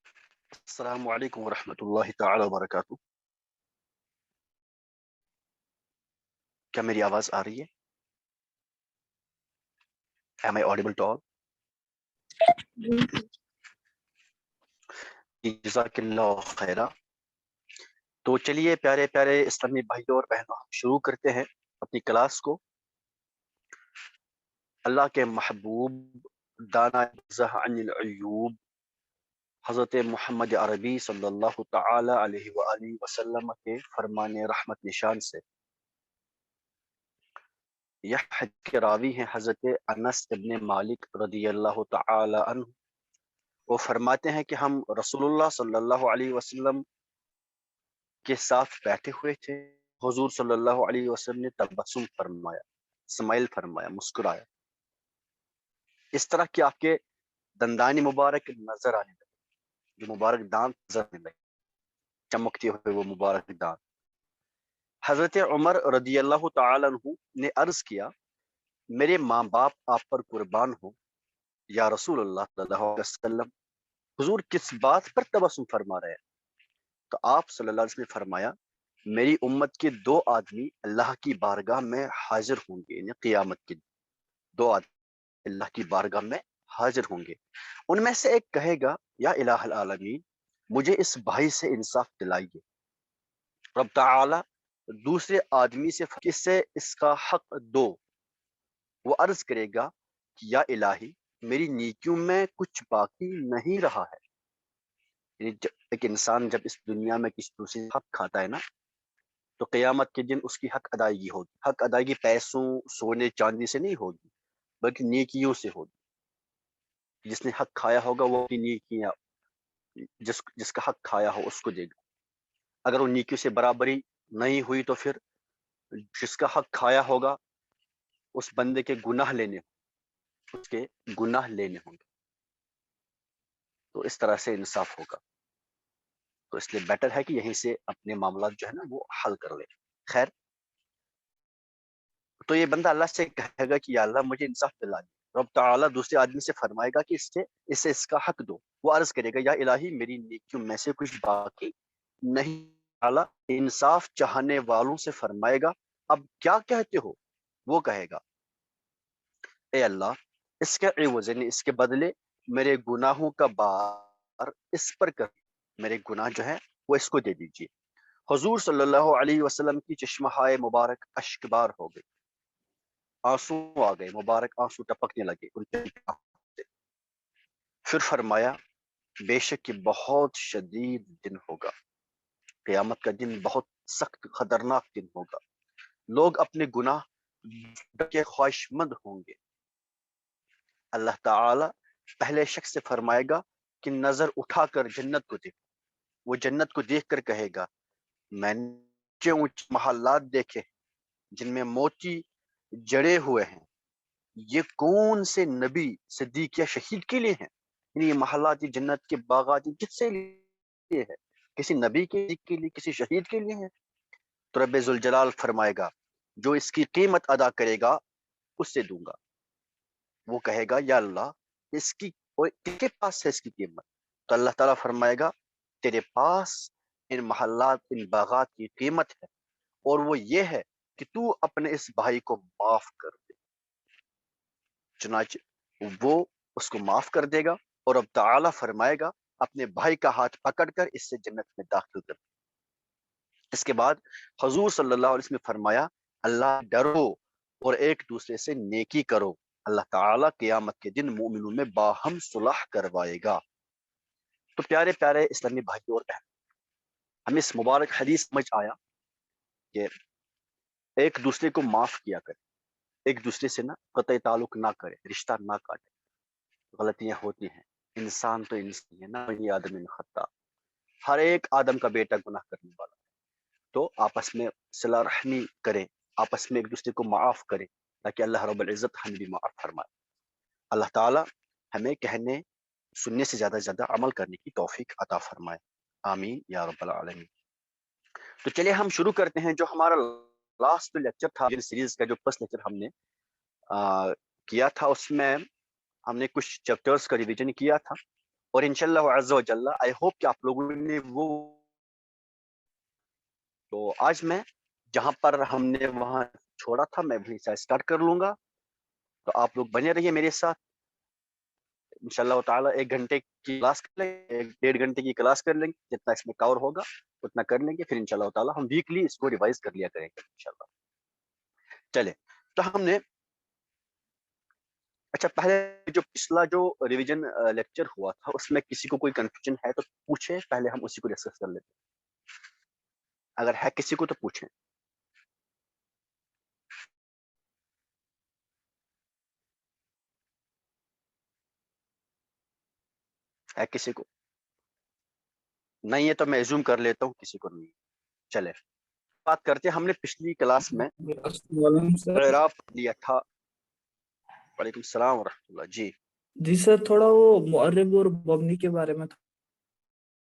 السلام علیکم ورحمۃ اللہ تعالی وبرکاتہ. کیا میری آواز آ رہی ہے؟ Am I audible to all? جزاک اللہ خیرہ. تو چلیے پیارے پیارے اسلامی بھائیوں اور بہنوں، ہم شروع کرتے ہیں اپنی کلاس کو. اللہ کے محبوب دانا زہ عن العیوب حضرت محمد عربی صلی اللہ تعالی علیہ وآلہ وسلم کے فرمان رحمت نشان سے یہ حدیث کے راوی ہیں حضرت انس ابن مالک رضی اللہ تعالی عنہ. وہ فرماتے ہیں کہ ہم رسول اللہ صلی اللہ علیہ وسلم کے ساتھ بیٹھے ہوئے تھے. حضور صلی اللہ علیہ وسلم نے تبسم فرمایا، اسمائل فرمایا، مسکرایا، اس طرح کہ آپ کے دندان مبارک نظر آنے لگے، جو مبارک دانت نظر آنے لگے، چمکتے ہوئے وہ مبارک دانت. حضرت عمر رضی اللہ تعالی عنہ نے عرض کیا، میرے ماں باپ آپ پر قربان ہو یا رسول اللہ صلی اللہ علیہ وسلم، حضور کس بات پر تبسم فرما رہے ہیں؟ تو آپ صلی اللہ علیہ وسلم نے فرمایا، میری امت کے دو آدمی اللہ کی بارگاہ میں حاضر ہوں گے، یعنی قیامت کے دو آدمی اللہ کی بارگاہ میں حاضر ہوں گے. ان میں سے ایک کہے گا، یا الہ العالمین، مجھے اس بھائی سے انصاف دلائیے. رب تعالی دوسرے آدمی سے کس سے اس کا حق دو. وہ عرض کرے گا کہ یا الہی، میری نیکیوں میں کچھ باقی نہیں رہا ہے. یعنی ایک انسان جب اس دنیا میں کسی دوسرے حق کھاتا ہے نا، تو قیامت کے دن اس کی حق ادائیگی ہوگی. حق ادائیگی پیسوں، سونے چاندی سے نہیں ہوگی، بلکہ نیکیوں سے ہوگی. جس نے حق کھایا ہوگا وہ اپنی نیکیاں، جس کا حق کھایا ہو اس کو دے گا. اگر وہ نیکیوں سے برابری نہیں ہوئی تو پھر جس کا حق کھایا ہوگا اس بندے کے گناہ لینے ہوں، اس کے گناہ لینے ہوں گے. تو اس طرح سے انصاف ہوگا. تو اس لیے بیٹر ہے کہ یہیں سے اپنے معاملات جو ہے نا وہ حل کر لے. خیر، تو یہ بندہ اللہ سے کہے گا کہ یا اللہ مجھے انصاف دلا دے. رب تعالیٰ دوسرے آدمی سے فرمائے گا کہ اسے اس کا حق دو. وہ عرض کرے گا، یا الہی میری نیکیوں میں سے کچھ باقی نہیں. تعالیٰ انصاف چاہنے والوں سے فرمائے گا، اب کیا کہتے ہو؟ وہ کہے گا، اے اللہ، اس کے عوض یعنی اس کے بدلے میرے گناہوں کا بار اس پر کر، میرے گناہ جو ہے وہ اس کو دے دیجیے. حضور صلی اللہ علیہ وسلم کی چشمہائے مبارک اشکبار ہو گئی، آنسو آ گئے، مبارک آنسو ٹپکنے لگے ان کے آنکھوں سے. پھر فرمایا، بے شک یہ بہت شدید دن ہوگا، قیامت کا دن بہت سخت خطرناک دن ہوگا. لوگ اپنے گناہ کے خواہش مند ہوں گے. اللہ تعالی پہلے شخص سے فرمائے گا کہ نظر اٹھا کر جنت کو دیکھ. وہ جنت کو دیکھ کر کہے گا، میں نے اونچے اونچے محلات دیکھے جن میں موتی جڑے ہوئے ہیں، یہ کون سے نبی، صدیق یا شہید کے لیے ہیں؟ یعنی یہ محلات، یہ جنت کے باغات یہ کس سے لیے ہے؟ کسی نبی کے لیے، کسی شہید کے لیے ہیں؟ تو رب ذوالجلال فرمائے گا، جو اس کی قیمت ادا کرے گا اس سے دوں گا. وہ کہے گا، یا اللہ، اس کی کس کے پاس ہے اس کی قیمت؟ تو اللہ تعالیٰ فرمائے گا، تیرے پاس ان محلات، ان باغات کی قیمت ہے، اور وہ یہ ہے کہ تو اپنے اس بھائی کو معاف کر دے. چنانچہ وہ اس کو معاف کر دے گا، اور اب تعالیٰ فرمائے گا، اپنے بھائی کا ہاتھ پکڑ کر اس سے جنت میں داخل کر دے. اس کے بعد حضور صلی اللہ علیہ وسلم نے فرمایا، اللہ ڈرو اور ایک دوسرے سے نیکی کرو، اللہ تعالیٰ قیامت کے دن مومنوں میں باہم صلح کروائے گا. تو پیارے پیارے اسلامی بھائی اور بہن، ہمیں اس مبارک حدیث سمجھ آیا کہ ایک دوسرے کو معاف کیا کرے، ایک دوسرے سے نہ قطع تعلق نہ کرے، رشتہ نہ کاٹے. غلطیاں ہوتی ہیں، انسان تو انسان ہے نا، بنی آدم خطا، ہر ایک آدم کا بیٹا گناہ کرنے والا. تو آپس میں صلہ رحمی کریں، آپس میں ایک دوسرے کو معاف کریں، تاکہ اللہ رب العزت ہمیں بھی معاف فرمائے. اللہ تعالیٰ ہمیں کہنے سننے سے زیادہ عمل کرنے کی توفیق عطا فرمائے. آمین یا رب العالمین. تو چلیے ہم شروع کرتے ہیں. جو ہمارا لاسٹ لیکچر تھا سیریز کا، جو فرسٹ لیکچر ہم نے کیا تھا، اس میں ہم نے کچھ چیپٹرز کا ریویژن کیا تھا. اور انشاءاللہ عز و جل آئی ہوپ کہ آپ لوگوں نے وہ، تو آج میں جہاں پر ہم نے وہاں چھوڑا تھا میں وہیں سے اسٹارٹ کر لوں گا، تو آپ لوگ بنے رہیے میرے ساتھ انشاءاللہ تعالیٰ. 1 گھنٹے کی کلاس کر لیں گے، 1.5 گھنٹے کی کلاس کر لیں گے، جتنا اس میں کور ہوگا اتنا کر لیں گے، پھر انشاءاللہ تعالیٰ ہم ویکلی اس کو ریوائز کر لیا کریں گے انشاءاللہ. چلے تو ہم نے اچھا پہلے جو پچھلا جو ریویژن لیکچر ہوا تھا اس میں کسی کو کوئی کنفیوژن ہے تو پوچھیں، پہلے ہم اسی کو ڈسکس کر لیتے ہیں. اگر ہے کسی کو تو پوچھیں. ہے کسی کو؟ نہیں ہے تو میں ایزوم کر لیتا ہوں کسی کو نہیں. چلے بات کرتے ہیں. ہم نے پچھلی کلاس میں السلام سر. اعراب لیا تھا. وعلیکم السلام ورحمۃ اللہ. جی سر تھوڑا وہ معرب اور مبنی کے بارے میں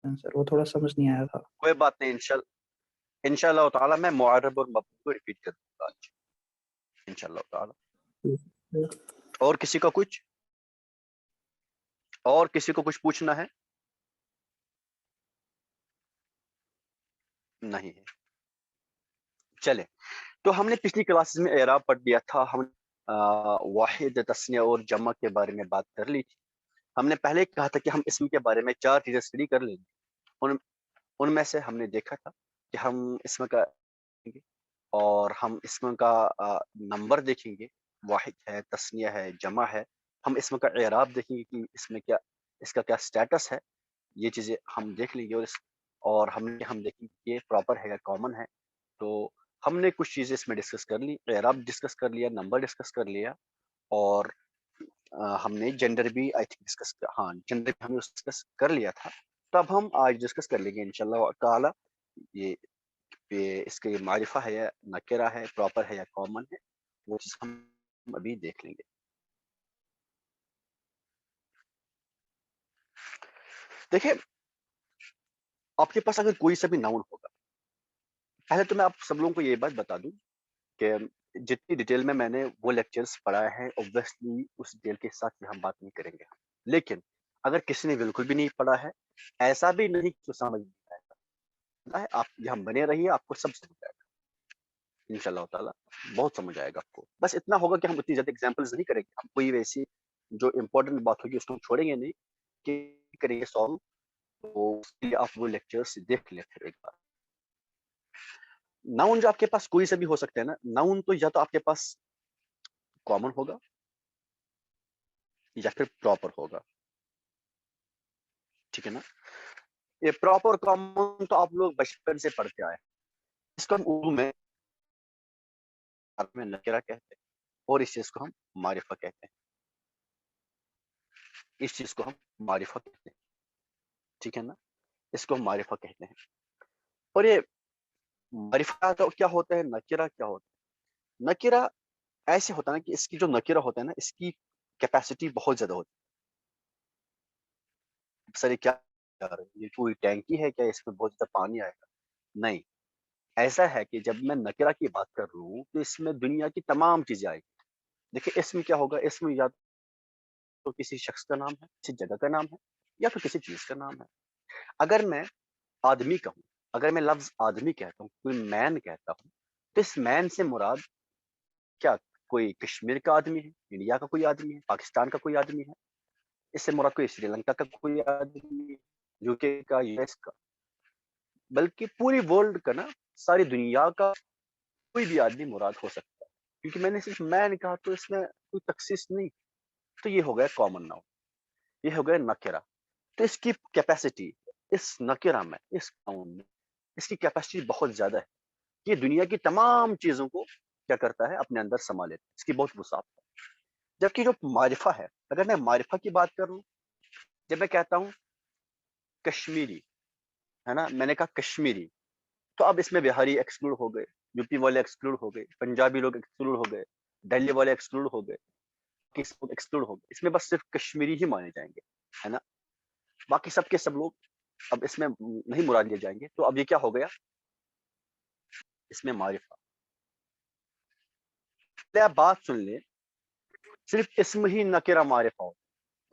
سر وہ تھوڑا سمجھ نہیں آیا تھا. کوئی بات نہیں، انشاءاللہ تعالیٰ میں معرب اور مبنی کو ریپیٹ کر دوں گا آج انشاءاللہ تعالیٰ. اور کسی کا کچھ، اور کسی کو کچھ پوچھنا ہے؟ نہیں ہے. چلے تو ہم نے پچھلی کلاسز میں اعراب پڑھ لیا تھا. ہم واحد، تثنیہ اور جمع کے بارے میں بات کر لی تھی. ہم نے پہلے کہا تھا کہ ہم اسم کے بارے میں 4 چیزیں اسٹڈی کر لیں گے. ان میں سے ہم نے دیکھا تھا کہ ہم اسم کا اور ہم اسم کا نمبر دیکھیں گے، واحد ہے، تثنیہ ہے، جمع ہے. ہم اسم کا اعراب دیکھیں گے کہ اس میں کیا، اس کا کیا سٹیٹس ہے. یہ چیزیں ہم دیکھ لیں گے. اور ہم دیکھیں گے کہ یہ پراپر ہے یا کامن ہے. تو ہم نے کچھ چیزیں اس میں ڈسکس کر لی. اعراب ڈسکس کر لیا، نمبر ڈسکس کر لیا، اور ہم نے جنڈر بھی آئی تھنک ڈسکس، ہاں جنڈر بھی ہم نے ڈسکس کر لیا تھا. تو اب ہم آج ڈسکس کر لیں گے انشاءاللہ تعالی یہ اس کا یہ معرفہ ہے یا نکرہ ہے، پراپر ہے یا کامن ہے، وہ چیز ہم ابھی دیکھ لیں گے. دیکھیں آپ کے پاس اگر کوئی سا بھی ناؤن ہوگا، پہلے تو میں آپ سب لوگوں کو یہ بات بتا دوں کہ جتنی ڈیٹیل میں نے وہ لیکچرز پڑھائے ہیں اوبویسلی اس ڈیٹیل کے ساتھ ہم بات نہیں کریں گے. لیکن اگر کسی نے بالکل بھی نہیں پڑھا ہے، ایسا بھی نہیں کہ سمجھ نہیں آئے گا. آپ یہاں بنے رہیے، آپ کو سب سمجھ آئے گا انشاءاللہ تعالیٰ، بہت سمجھ آئے گا آپ کو. بس اتنا ہوگا کہ ہم اتنی زیادہ ایگزامپلز نہیں کریں گے. ہم کوئی ویسی جو امپورٹنٹ بات ہوگی اس کو ہم چھوڑیں گے نہیں کہ کریں گے سالو. تو اس کے لیے آپ وہ لیکچرز دیکھ لیں پھر ایک بار. ناؤن جو آپ کے پاس کوئی سے بھی ہو سکتے ہیں نا. ناؤن تو یا تو آپ کے پاس کامن ہوگا یا پھر پراپر ہوگا، ٹھیک ہے نا. یہ پراپر کامن تو آپ لوگ بچپن سے پڑھتے آئے. اس کو ہم اردو میں نکرہ کہتے ہیں اور اس چیز کو ہم معرفہ کہتے ہیں. اس چیز کو ہم معرفہ کہتے ہیں، ٹھیک ہے نا. اس کو ہم معرفہ کہتے ہیں. اور یہ معرفہ کیا ہوتا ہے، نکرہ کیا ہوتا ہے. نکرہ ایسے ہوتا ہے نا کہ اس کی جو نکرہ ہوتا ہے نا، اس کی کیپیسٹی بہت زیادہ ہوتی ہے. سر کیا یہ کوئی ٹینکی ہے کیا، اس میں بہت زیادہ پانی آئے گا؟ نہیں، ایسا ہے کہ جب میں نکرہ کی بات کر رہا ہوں تو اس میں دنیا کی تمام چیزیں آئیں گی. دیکھیں اس میں کیا ہوگا، اس میں یا تو کسی شخص کا نام ہے، کسی جگہ کا نام ہے، یا تو کسی چیز کا نام ہے. اگر میں آدمی کہوں، اگر میں لفظ آدمی کہتا ہوں، کوئی مین کہتا ہوں، تو اس مین سے مراد کیا، کوئی کشمیر کا آدمی ہے، انڈیا کا کوئی آدمی ہے، پاکستان کا کوئی آدمی ہے. اس سے مراد کوئی سری لنکا کا کوئی آدمی ہے، یو کے کا، یو ایس کا، بلکہ پوری ورلڈ کا نا، ساری دنیا کا کوئی بھی آدمی مراد ہو سکتا ہے. کیونکہ میں نے صرف مین کہا تو اس میں کوئی تخصیص نہیں. تو یہ ہو گیا کامن ناؤن، یہ ہو گیا نکرہ. تو اس کی کیپیسٹی اس نکرہ میں، اس ناؤن میں، اس کی کیپیسٹی بہت زیادہ ہے. یہ دنیا کی تمام چیزوں کو کیا کرتا ہے، اپنے اندر سما لیتا ہے. اس کی بہت وسعت ہے. جبکہ جو معرفہ ہے، اگر میں معرفہ کی بات کروں، جب میں کہتا ہوں کشمیری ہے نا، میں نے کہا کشمیری، تو اب اس میں بہاری ایکسکلوڈ ہو گئے، یو پی والے ایکسکلوڈ ہو گئے، پنجابی لوگ ایکسکلوڈ ہو گئے، دہلی والے ایکسکلوڈ ہو گئے، ایکسکلوڈ ہو گئے. اس میں بس صرف کشمیری ہی مانے جائیں گے، ہے نا. باقی سب کے سب لوگ اب اس میں نہیں مراد لیے جائیں گے. تو اب یہ کیا ہو گیا، اس میں معرفہ. آپ بات سن لیں، صرف اسم ہی نکرہ معرفہ ہو.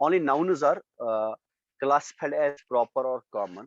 Only nouns are classified as proper or common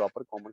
proper common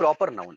proper noun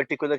particular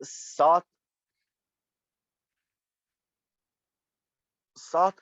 7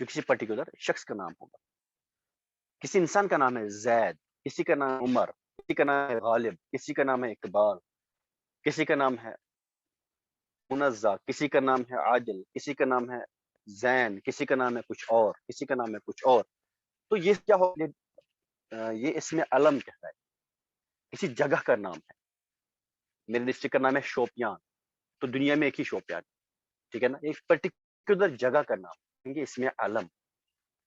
جو کسی پرٹیکولر شخص کا نام ہوگا. کسی انسان کا نام ہے زید, کسی کا نام عمر, کسی کا نام ہے غالب, کسی کا نام ہے اقبال, کسی کا نام ہے منزہ, کسی کا نام ہے عادل, کسی کا نام ہے زین, کسی کا نام ہے کچھ اور, کسی کا نام ہے کچھ اور. تو یہ کیا ہو, یہ اس میں علم کہتا ہے, کسی جگہ کا نام ہے. میرے ڈسٹرکٹ کا نام ہے شوپیان, تو دنیا میں ایک ہی شوپیان, ٹھیک ہے نا, ایک پرٹیکولر جگہ کا نام کہیں گے اس میں علم,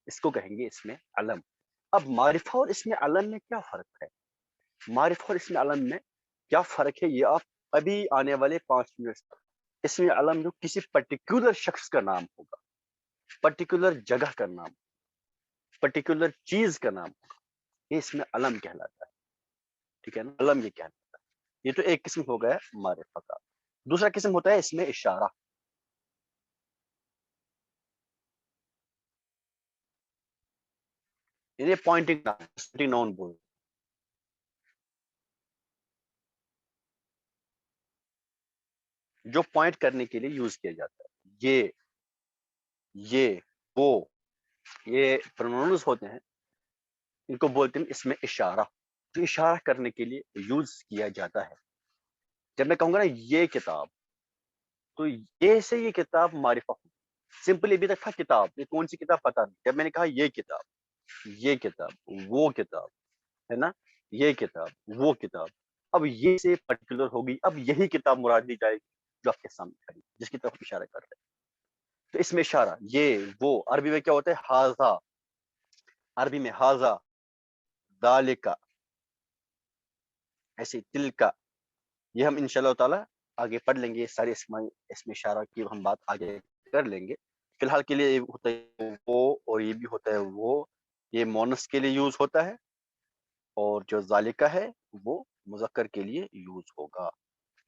اس کو کہیں گے اس میں علم. اب معرفہ اور اس میں علم میں کیا فرق ہے؟ معرفہ اور اس میں علم میں کیا فرق ہے, یہ آپ ابھی آنے والے 5 منٹ تک. اس میں علم جو کسی پرٹیکولر شخص کا نام ہوگا, پرٹیکولر جگہ کا نام, پرٹیکولر چیز کا نام ہوگا, یہ اس میں علم کہلاتا ہے, ٹھیک ہے نا, علم یہ کہلاتا ہے. یہ تو ایک قسم ہو گیا معرفہ کا. دوسرا قسم ہوتا ہے اس میں اشارہ. یعنی پوائنٹنگ ناؤن بول, جو پوائنٹ کرنے کے لیے یوز کیا جاتا ہے. یہ وہ, یہ پروناؤنز ہوتے ہیں, ان کو بولتے ہیں اس میں اشارہ, جو اشارہ کرنے کے لیے یوز کیا جاتا ہے. جب میں کہوں گا نا یہ کتاب, تو یہ سے یہ کتاب معرفہ ہو. سمپلی ابھی تک تھا کتاب, یہ کون سی کتاب پتہ نہیں. جب میں نے کہا یہ کتاب, یہ کتاب, وہ کتاب ہے نا, یہ کتاب, وہ کتاب, اب یہ سے پرٹیکولر ہوگی, اب یہی کتاب مراد لی جائے گی جو آپ کے سامنے کھڑی, جس کی طرف اشارہ کر رہے ہیں. تو اس میں اشارہ, یہ وہ, عربی میں کیا ہوتا ہے ہاذا, عربی میں ہاذا, ذالک, ایسے تلکا. یہ ہم انشاءاللہ تعالی آگے پڑھ لیں گے, یہ سارے اس میں اشارہ کی ہم بات آگے کر لیں گے. فی الحال کے لیے یہ ہوتا ہے وہ, اور یہ بھی ہوتا ہے وہ, یہ مونس کے لیے یوز ہوتا ہے, اور جو ذالکہ ہے وہ مذکر کے لیے یوز ہوگا,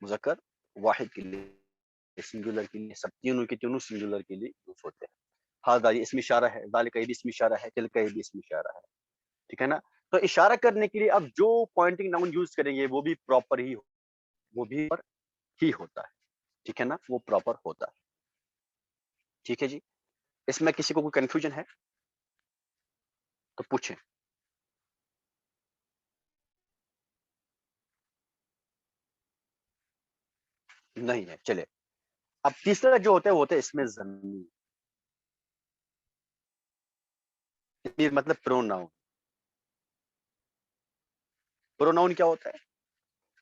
مذکر واحد کے لیے, سنگولر کے لیے, سب تینوں کے تینوں سنگولر کے لیے یوز ہوتے ہیں. ہاذا یہ اسم اشارہ ہے, ذالکہ یہ بھی اسم اشارہ ہے, تلکہ یہ بھی اسم اشارہ ہے, ٹھیک ہے نا. تو اشارہ کرنے کے لیے اب جو پوائنٹنگ ناؤن یوز کریں گے وہ بھی پراپر ہی, وہ بھی ہی ہوتا ہے, ٹھیک ہے نا, وہ پراپر ہوتا ہے. ٹھیک ہے جی, اس میں کسی کو کوئی کنفیوژن ہے تو پوچھیں. نہیں ہے, چلے. اب تیسرا جو ہوتا ہے وہ ہوتا ہے اس میں ضمیر, مطلب پروناؤن. پروناؤن کیا ہوتا ہے؟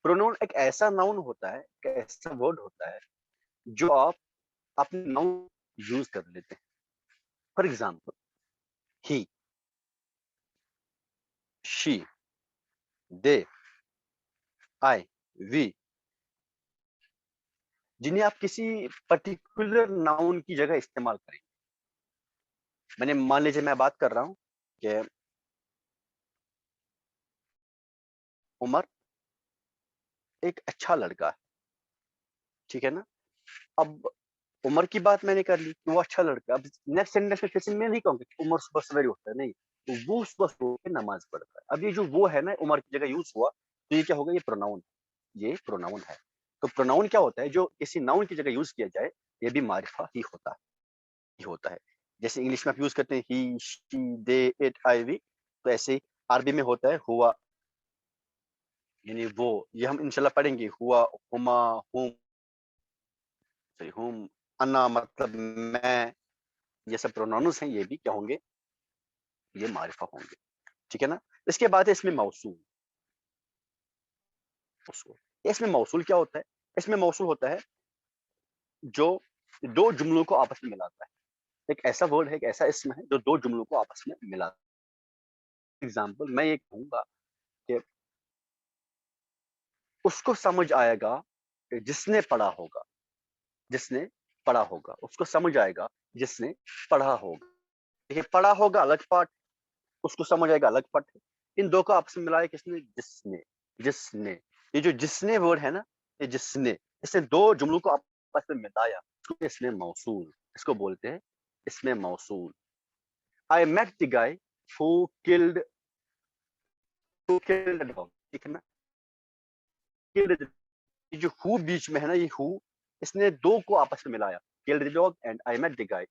پروناؤن ایک ایسا ناؤن ہوتا ہے, ایک ایسا ورڈ ہوتا ہے جو آپ اپنے ناؤن یوز کر لیتے ہیں. فار ایگزامپل, ہی, شی, دے, آئی, وی, جنہیں آپ کسی پرٹیکولر ناؤن کی جگہ استعمال کریں. میں نے مان لیجیے میں بات کر رہا ہوں کہ عمر ایک اچھا لڑکا ہے, ٹھیک ہے نا. اب عمر کی بات میں نے کر لی کہ وہ اچھا لڑکا. اب نیکسٹ سینٹینس میں پھر میں نہیں کہوں گا کہ عمر صبح سویرے اٹھتا ہے, نہیں, وہ صبح سویرے نماز پڑھتا ہے. اب یہ جو وہ ہے نا عمر کی جگہ یوز ہوا, تو یہ کیا ہوگا, یہ پروناؤن, یہ پروناؤن ہے. تو پروناؤن کیا ہوتا ہے, جو کسی ناؤن کی جگہ یوز کیا جائے, یہ بھی معرفہ ہی ہوتا ہے, ہی ہوتا ہے. جیسے انگلش میں آپ یوز کرتے ہیں ہی, شی, دے, اٹ, آئی, وی, تو ایسے ہی عربی میں ہوتا ہے ہوا, یعنی وہ. یہ ہم انشاءاللہ پڑھیں گے, ہوا, ہما, ہوم, انا مطلب میں, یہ سب پروناؤنز ہیں, یہ بھی کیا ہوں گے, یہ معرفہ ہوں گے, ٹھیک ہے نا. اس کے بعد ہے اس میں موصول. اس میں موصول کیا ہوتا ہے؟ اس میں موصول ہوتا ہے جو دو جملوں کو آپس میں ملاتا ہے. ایک ایسا ورڈ ہے, ایک ایسا اسم ہے جو دو جملوں کو آپس میں ملاتا ہے. ایگزامپل میں یہ کہوں گا کہ اس کو سمجھ آئے گا جس نے پڑھا ہوگا, جس نے پڑھا ہوگا, اس کو سمجھ آئے گا جس نے پڑھا ہوگا. دیکھیے پڑھا ہوگا الگ پارٹ, اس کو سمجھ آئے گا الگ پارٹ ہے. ان دو کو آپس میں ملایا کس نے, جس نے, جس نے. یہ جو جس نے ورڈ ہے نا, یہ جس نے, اس نے دو جملوں کو آپس میں ملایا, اس میں موصول, اس کو بولتے ہیں اس میں موصول. I met the guy who killed a dog, ٹھیک ہے نا. یہ جو ہو بیچ میں ہے نا, یہ ہو, اس نے دو کو آپس میں ملایا. killed the dog and I met the guy.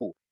who.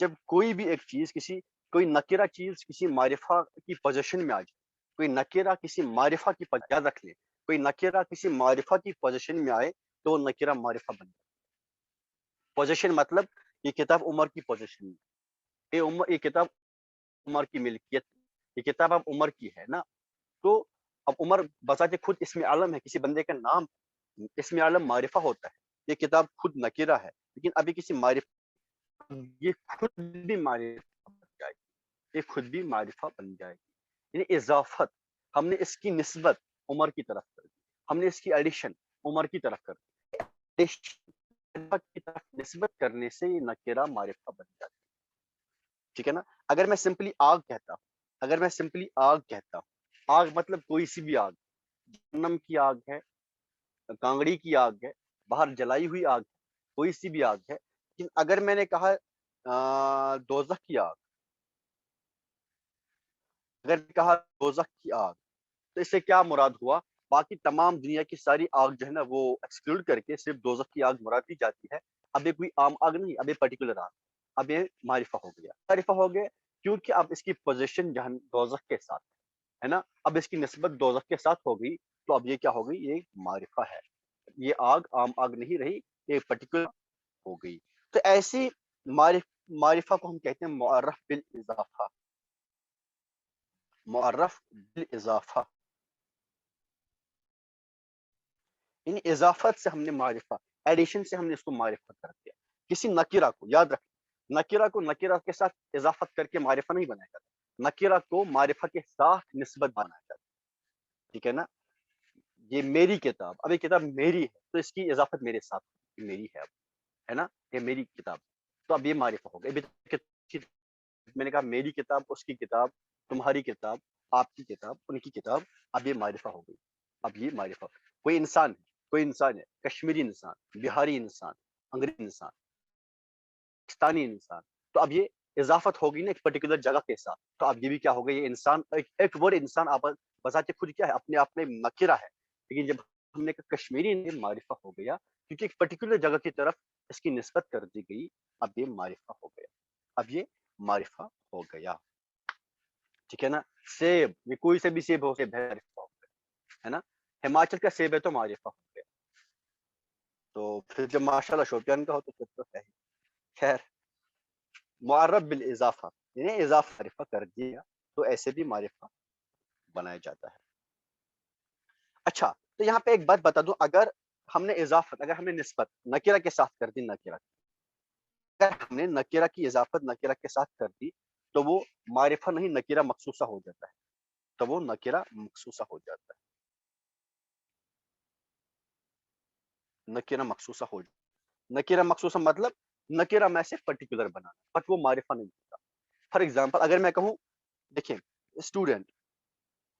جب کوئی بھی ایک چیز کوئی نکیرہ چیز کسی معرفہ کی پوزیشن میں آ جائے، کوئی نکیرہ کسی معرفہ کی یاد رکھ لے، کوئی نکیرہ کسی معرفہ کی پوزیشن میں آئے تو وہ نکیرہ معرفہ بن جائے. پوزیشن مطلب یہ کتاب عمر کی پوزیشن میں، یہ کتاب عمر کی ملکیت، یہ کتاب اب عمر کی ہے نا. تو اب عمر بذات خود اسم عالم ہے، کسی بندے کا نام، اسم عالم معرفہ ہوتا ہے. یہ کتاب خود نکیرہ ہے، لیکن ابھی کسی معرفہ، یہ خود بھی معرفہ بن جائے گی، یہ خود بھی معرفہ بن جائے گی. یعنی اضافت، ہم نے اس کی نسبت عمر کی طرف کر دی، ہم نے اس کی ایڈیشن عمر کی طرف کر دی. کی طرف نسبت کرنے سے یہ نکیرہ معرفہ بن جاتی ہے. ٹھیک ہے نا. اگر میں سمپلی آگ کہتا ہوں، آگ مطلب کوئی سی بھی آگ، جہنم کی آگ ہے، کانگڑی کی آگ ہے، باہر جلائی ہوئی آگ ہے، کوئی سی بھی آگ ہے. لیکن اگر میں نے کہا دوزخ کی آگ، اگر کہا دوزخ کی آگ، تو اس سے کیا مراد ہوا؟ باقی تمام دنیا کی ساری آگ جو ہے نا وہ ایکسکلوڈ کر کے صرف دوزخ کی آگ مراد دی جاتی ہے. اب یہ کوئی عام آگ نہیں، اب یہ پرٹیکولر آگ، اب یہ معرفہ ہو گیا کیونکہ اب اس کی پوزیشن دوزخ کے ساتھ ہے نا. اب اس کی نسبت دوزخ کے ساتھ ہو گئی، تو اب یہ کیا ہو گئی؟ یہ معرفہ ہے. یہ آگ عام آگ نہیں رہی، یہ پرٹیکولر ہو گئی. تو ایسی معرفہ کو ہم کہتے ہیں معرف بالاضافہ. معرف بالاضافہ، ان اضافت سے ہم نے معرفہ، ایڈیشن سے ہم نے اس کو معرفہ کر دیا. کسی نکیرہ کو یاد رکھ، نکیرہ کو نکیرہ کے ساتھ اضافت کر کے معرفہ نہیں بنایا جاتا، نکیرہ کو معرفہ کے ساتھ نسبت بنایا جاتا. ٹھیک ہے نا. یہ میری کتاب، اب یہ کتاب میری ہے تو اس کی اضافت میرے ساتھ میری ہے، اب ہے نا، یہ میری کتاب. تو اب یہ معرفہ ہو گیا. میں نے کہا میری کتاب، اس کی کتاب، تمہاری کتاب، آپ کی کتاب، ان کی کتاب. اب یہ معرفہ ہو گئی. اب یہ معرفہ، کوئی انسان ہے، کشمیری انسان، بہاری انسان، انگریزی انسان، پاکستانی انسان. تو اب یہ اضافت ہوگی نا ایک پرٹیکولر جگہ کے ساتھ. تو اب یہ بھی کیا ہوگا؟ یہ انسان، ایک ورڈ انسان بذات خود کیا ہے؟ اپنے آپ میں نکیرہ ہے. لیکن جب ہم نے کہا کشمیری معرفہ ہو گیا کیونکہ ایک پرٹیکولر جگہ کی طرف اس کی نسبت کر دی گئی. اب یہ معرفہ ہو گیا، اب یہ معرفہ ہو گیا. ٹھیک ہے نا. سیب، یہ کوئی سے بھی سیب ہو، سیب معرفہ ہو گیا ہے نا. ہماچل کا سیب ہے تو معرفہ ہو گیا. تو پھر جب ماشاء اللہ شوپیان کا ہو تو پھر تو ہے ہی. خیر، معرف بالاضافہ یعنی اضافہ معرفہ کر دیا تو ایسے بھی معرفہ بنایا جاتا ہے. اچھا، تو یہاں پہ ایک بات بتا دوں، اگر ہم نے اضافت، اگر ہم نے نسبت نکیرہ کے ساتھ کر دی، اگر ہم نے نکیرہ کی اضافت نکیرہ کے ساتھ کر دی تو وہ معرفہ نہیں، نکیرہ مخصوصہ ہو جاتا ہے. تو وہ نکیرہ مخصوصہ ہو جاتا ہے. نکیرہ مخصوصہ ہو جاتا ہے. نکیرہ مخصوصہ مطلب نکیرہ میں سے پرٹیکولر بنانا، بٹ وہ معرفہ نہیں ہوتا. فار ایگزامپل اگر میں کہوں، دیکھیں اسٹوڈنٹ،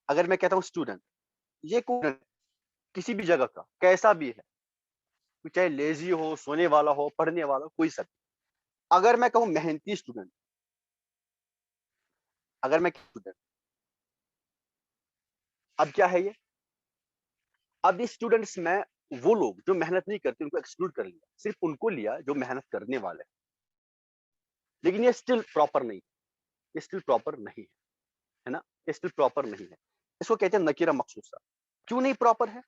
اگر میں کہتا ہوں اسٹوڈنٹ، یہ کوئی کسی بھی جگہ کا کیسا بھی ہے، چاہے لیزی ہو، سونے والا ہو، پڑھنے والا ہو، کوئی سب. اگر میں کہوں محنتی اسٹوڈنٹ، اگر میں اسٹوڈنٹ، اب کیا ہے یہ؟ اب اس اسٹوڈنٹس میں وہ لوگ جو محنت نہیں کرتے ان کو ایکسکلوڈ کر لیا، صرف ان کو لیا جو محنت کرنے والے ہیں. لیکن یہ اسٹل پراپر نہیں، یہ اسٹل پراپر نہیں ہے نا، یہ اسٹل پراپر نہیں ہے. اس کو کہتے ہیں نکیرہ مخصوصہ. کیوں نہیں پراپر ہے؟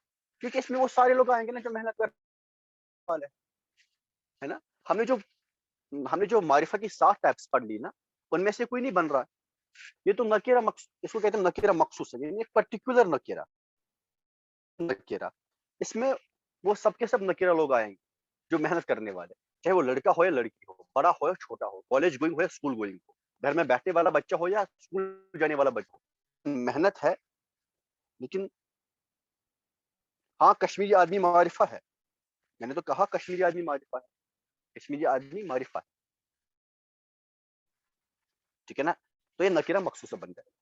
کیونکہ اس میں وہ سارے لوگ آئیں گے نا جو محنت کرنے والے ہے نا. ہم نے جو معرفہ کی 7 ٹائپس پڑھ لی نا، ان میں سے کوئی نہیں بن رہا. یہ تو نکیرہ اس کو کہتے ہیں نکیرہ مخصوص ہے، یعنی ایک پرٹیکولر نکیرہ. اس میں وہ سب کے سب نکیرہ لوگ آئیں گے جو محنت کرنے والے، چاہے وہ لڑکا ہو یا لڑکی ہو، بڑا ہو یا چھوٹا ہو، کالج گوئنگ ہو یا اسکول گوئنگ ہو، گھر میں بیٹھنے والا بچہ ہو یا اسکول جانے والا بچہ ہو. محنت ہے. لیکن ہاں کشمیری آدمی معرفہ ہے، میں نے تو کہا کشمیری آدمی معرفہ ہے، کشمیری آدمی معرفہ ہے. ٹھیک ہے نا. تو یہ نکیرہ مخصوصہ بن جائے گا،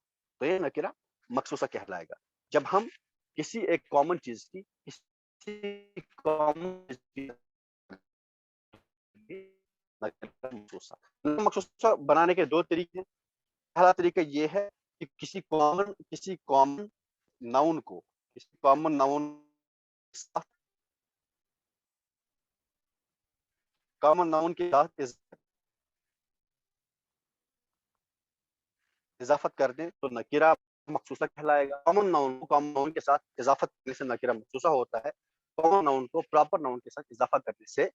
تو یہ نکیرہ مخصوصہ کہلائے گا جب ہم کسی ایک کامن چیز کی مخصوصہ بنانے کے 2 طریقے ہیں. پہلا طریقہ یہ ہے کہ کسی کامن ناؤن کو کامن ناؤن کے ساتھ اضافت کر دیں تو نکرہ مخصوصہ کہلائے گا. کامن ناؤن کو کامن ناؤن کے ساتھ اضافت کرنے سے نکرہ مخصوصہ ہوتا ہے. کامن ناؤن کو پراپر ناؤن کے ساتھ اضافہ کرنے سے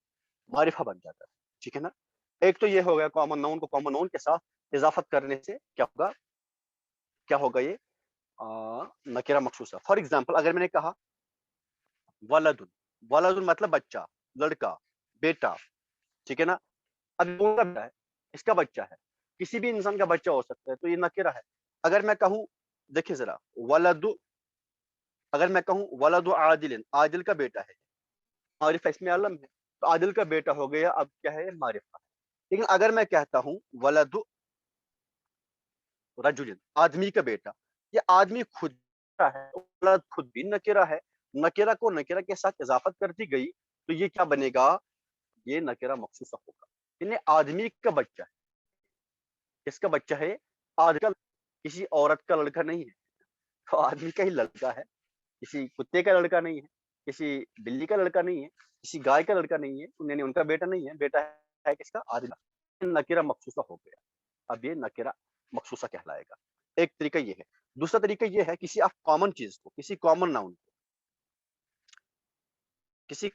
معرفہ بن جاتا ہے. ٹھیک ہے نا. ایک تو یہ ہو گیا کامن ناؤن کو کامن ناؤن کے ساتھ اضافت کرنے سے کیا ہوگا یہ نکرہ مخصوصہ. فار ایگزامپل اگر میں نے کہا ولد، ولد مطلب بچہ، لڑکا، بیٹا. ٹھیک ہے نا. اب کون کا بیٹا ہے؟ اس کا بچہ ہے. کسی بھی انسان کا بچہ ہو سکتا ہے تو یہ نکرہ ہے. اگر میں کہوں دیکھیں ذرا ولد، اگر میں کہوں ولد عادل، عادل کا بیٹا ہے، معرفہ اس میں علم ہے تو عادل کا بیٹا ہو گیا. اب کیا ہے معرفہ. لیکن اگر میں کہتا ہوں ولد رجل، آدمی کا بیٹا، یہ آدمی خود ہے، ولد خود بھی نکرہ ہے. نکرہ کو نکرہ کے ساتھ اضافت کر دی گئی تو یہ کیا بنے گا؟ یہ نکرہ مخصوصہ ہوگا. یعنی آدمی کا بچہ ہے. کس کا بچہ ہے؟ آدمی کا، کسی عورت کا لڑکا نہیں ہے. تو آدمی کا ہی لڑکا ہے، کسی کتے کا لڑکا نہیں ہے، کسی بلی کا لڑکا نہیں ہے، کسی گائے کا لڑکا نہیں ہے. یعنی ان کا بیٹا نہیں ہے. بیٹا ہے کس کا؟ آدمی. نکرہ مخصوصہ ہو گیا. اب یہ نکرہ مخصوصہ کہلائے گا. ایک طریقہ یہ ہے. دوسرا طریقہ یہ ہے کسی آپ کامن چیز کو، کسی کامن ناؤن کو، کسی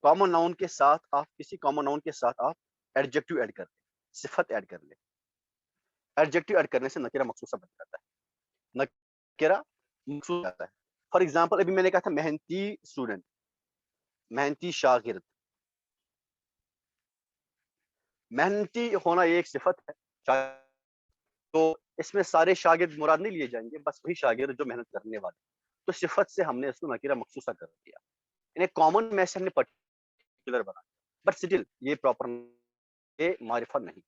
کامن ناؤن کے ساتھ آپ ایڈجیکٹو ایڈ کر لیں، صفت ایڈ کر لیں. ایڈجیکٹو ایڈ کرنے سے نکرہ مخصوصہ بن جاتا ہے. نکرہ مخصوص جاتا ہے. فار ایگزامپل ابھی میں نے کہا تھا محنتی اسٹوڈنٹ، محنتی شاگرد. محنتی ہونا یہ ایک صفت ہے. تو اس میں سارے شاگرد مراد نہیں لیے جائیں گے، بس وہی شاگرد جو محنت کرنے والے. تو صفت سے ہم نے اس کو نکرہ مخصوصہ کر دیا. یعنی کامن میں سے ہم نے پرٹیکولر بنا. بٹ سٹل یہ پراپر، یہ معرفہ نہیں.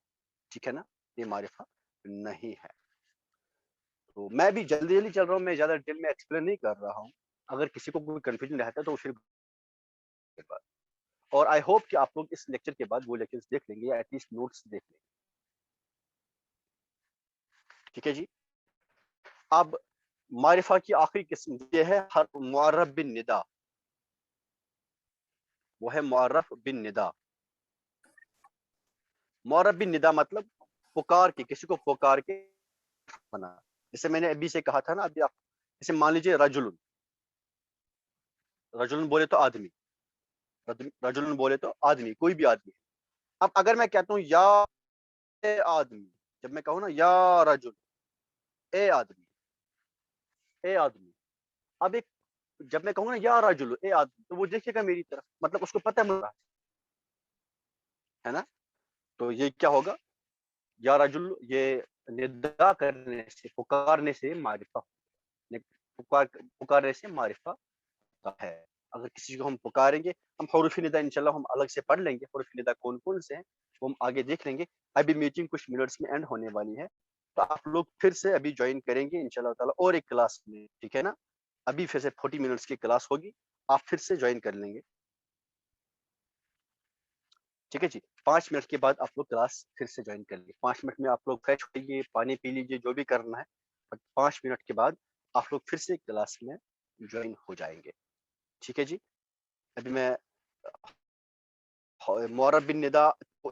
ٹھیک ہے نا. یہ معرفہ نہیں ہے. تو میں بھی جلدی چل رہا ہوں، میں زیادہ ڈیٹیل میں ایکسپلین نہیں کر رہا ہوں. اگر کسی کو کوئی کنفیوژن رہتا ہے تو پھر، اور آئی ہوپ کہ آپ لوگ اس لیکچر کے بعد وہ لیکچرز دیکھ لیں گے یا ایٹ لیسٹ نوٹس دیکھ لیں گے. ٹھیک ہے جی. اب معرفہ کی آخری قسم یہ ہے معرف بن ندا. وہ ہے معرف بن ندا. معرف بن ندا مطلب پکار کے، کسی کو پکار کے بنا. جیسے میں نے ابھی سے کہا تھا نا، ابھی آپ جیسے مان لیجیے رجل، رجل بولے تو آدمی، رجل بولے تو آدمی، کوئی بھی آدمی. اب اگر میں کہتا ہوں یا اے آدمی، جب میں کہوں نا یا رجل، اے آدمی، اے آدمی. اب ایک جب میں کہوں نا یا رجل اے آدمی تو وہ دیکھے گا میری طرف، مطلب اس کو پتہ مل رہا ہے نا. تو یہ کیا ہوگا؟ یا رجل، یہ ندا کرنے سے، پکارنے سے معرفہ، پکارنے سے معرفہ ہے. اگر کسی کو ہم پکاریں گے، ہم حروف ندا انشاءاللہ ہم الگ سے پڑھ لیں گے. حروف ندا کون کون سے ہیں وہ ہم آگے دیکھ لیں گے. ابھی میٹنگ کچھ منٹس میں اینڈ ہونے والی ہے تو آپ لوگ پھر سے ابھی جوائن کریں گے انشاءاللہ تعالی اور ایک کلاس میں. ٹھیک ہے نا. ابھی پھر سے 40 منٹس کی کلاس ہوگی، آپ پھر سے جوائن کر لیں گے. ٹھیک ہے جی. 5 منٹ کے بعد آپ لوگ کلاس پھر سے جوائن کر لیجیے. 5 منٹ میں آپ لوگ فریش ہوئیے، پانی پی لیجیے، جو بھی کرنا ہے. 5 منٹ کے بعد آپ لوگ پھر سے کلاس میں جوائن ہو جائیں گے. ٹھیک ہے جی. ابھی میں معرف بن ندا،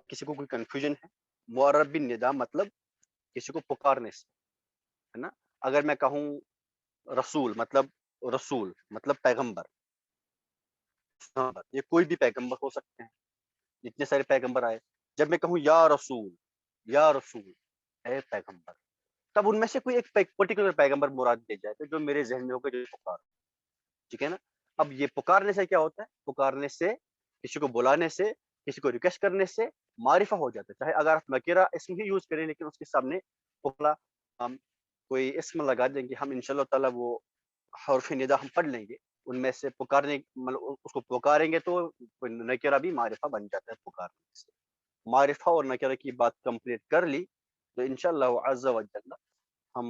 کسی کو کوئی کنفیوژن ہے؟ معرف بن ندا مطلب کسی کو پکارنے سے، ہے نا. اگر میں کہوں رسول مطلب پیغمبر، یہ کوئی بھی پیغمبر ہو سکتے ہیں، جتنے سارے پیغمبر آئے. جب میں کہوں یا رسول اے پیغمبر، تب ان میں سے کوئی ایک پرٹیکولر پیغمبر مراد دیا جائے گا جو میرے ذہن میں ہوگا، جو پکار. ٹھیک ہے نا. اب یہ پکارنے سے کیا ہوتا ہے؟ پکارنے سے، کسی کو بلانے سے، کسی کو ریکویسٹ کرنے سے معرفہ ہو جاتا ہے. چاہے اگر آپ نکرہ اسم ہی یوز کریں لیکن اس کے سامنے پکلا ہم کوئی اسم لگا دیں گے، ہم انشاءاللہ تعالی وہ حرف ندا ہم پڑھ لیں گے. ان میں سے پکارنے، مطلب اس کو پکاریں گے تو نکرہ بھی معرفہ بن جاتا ہے پکارنے سے. معرفہ اور نکرہ کی بات کمپلیٹ کر لی تو انشاءاللہ عز و جل ہم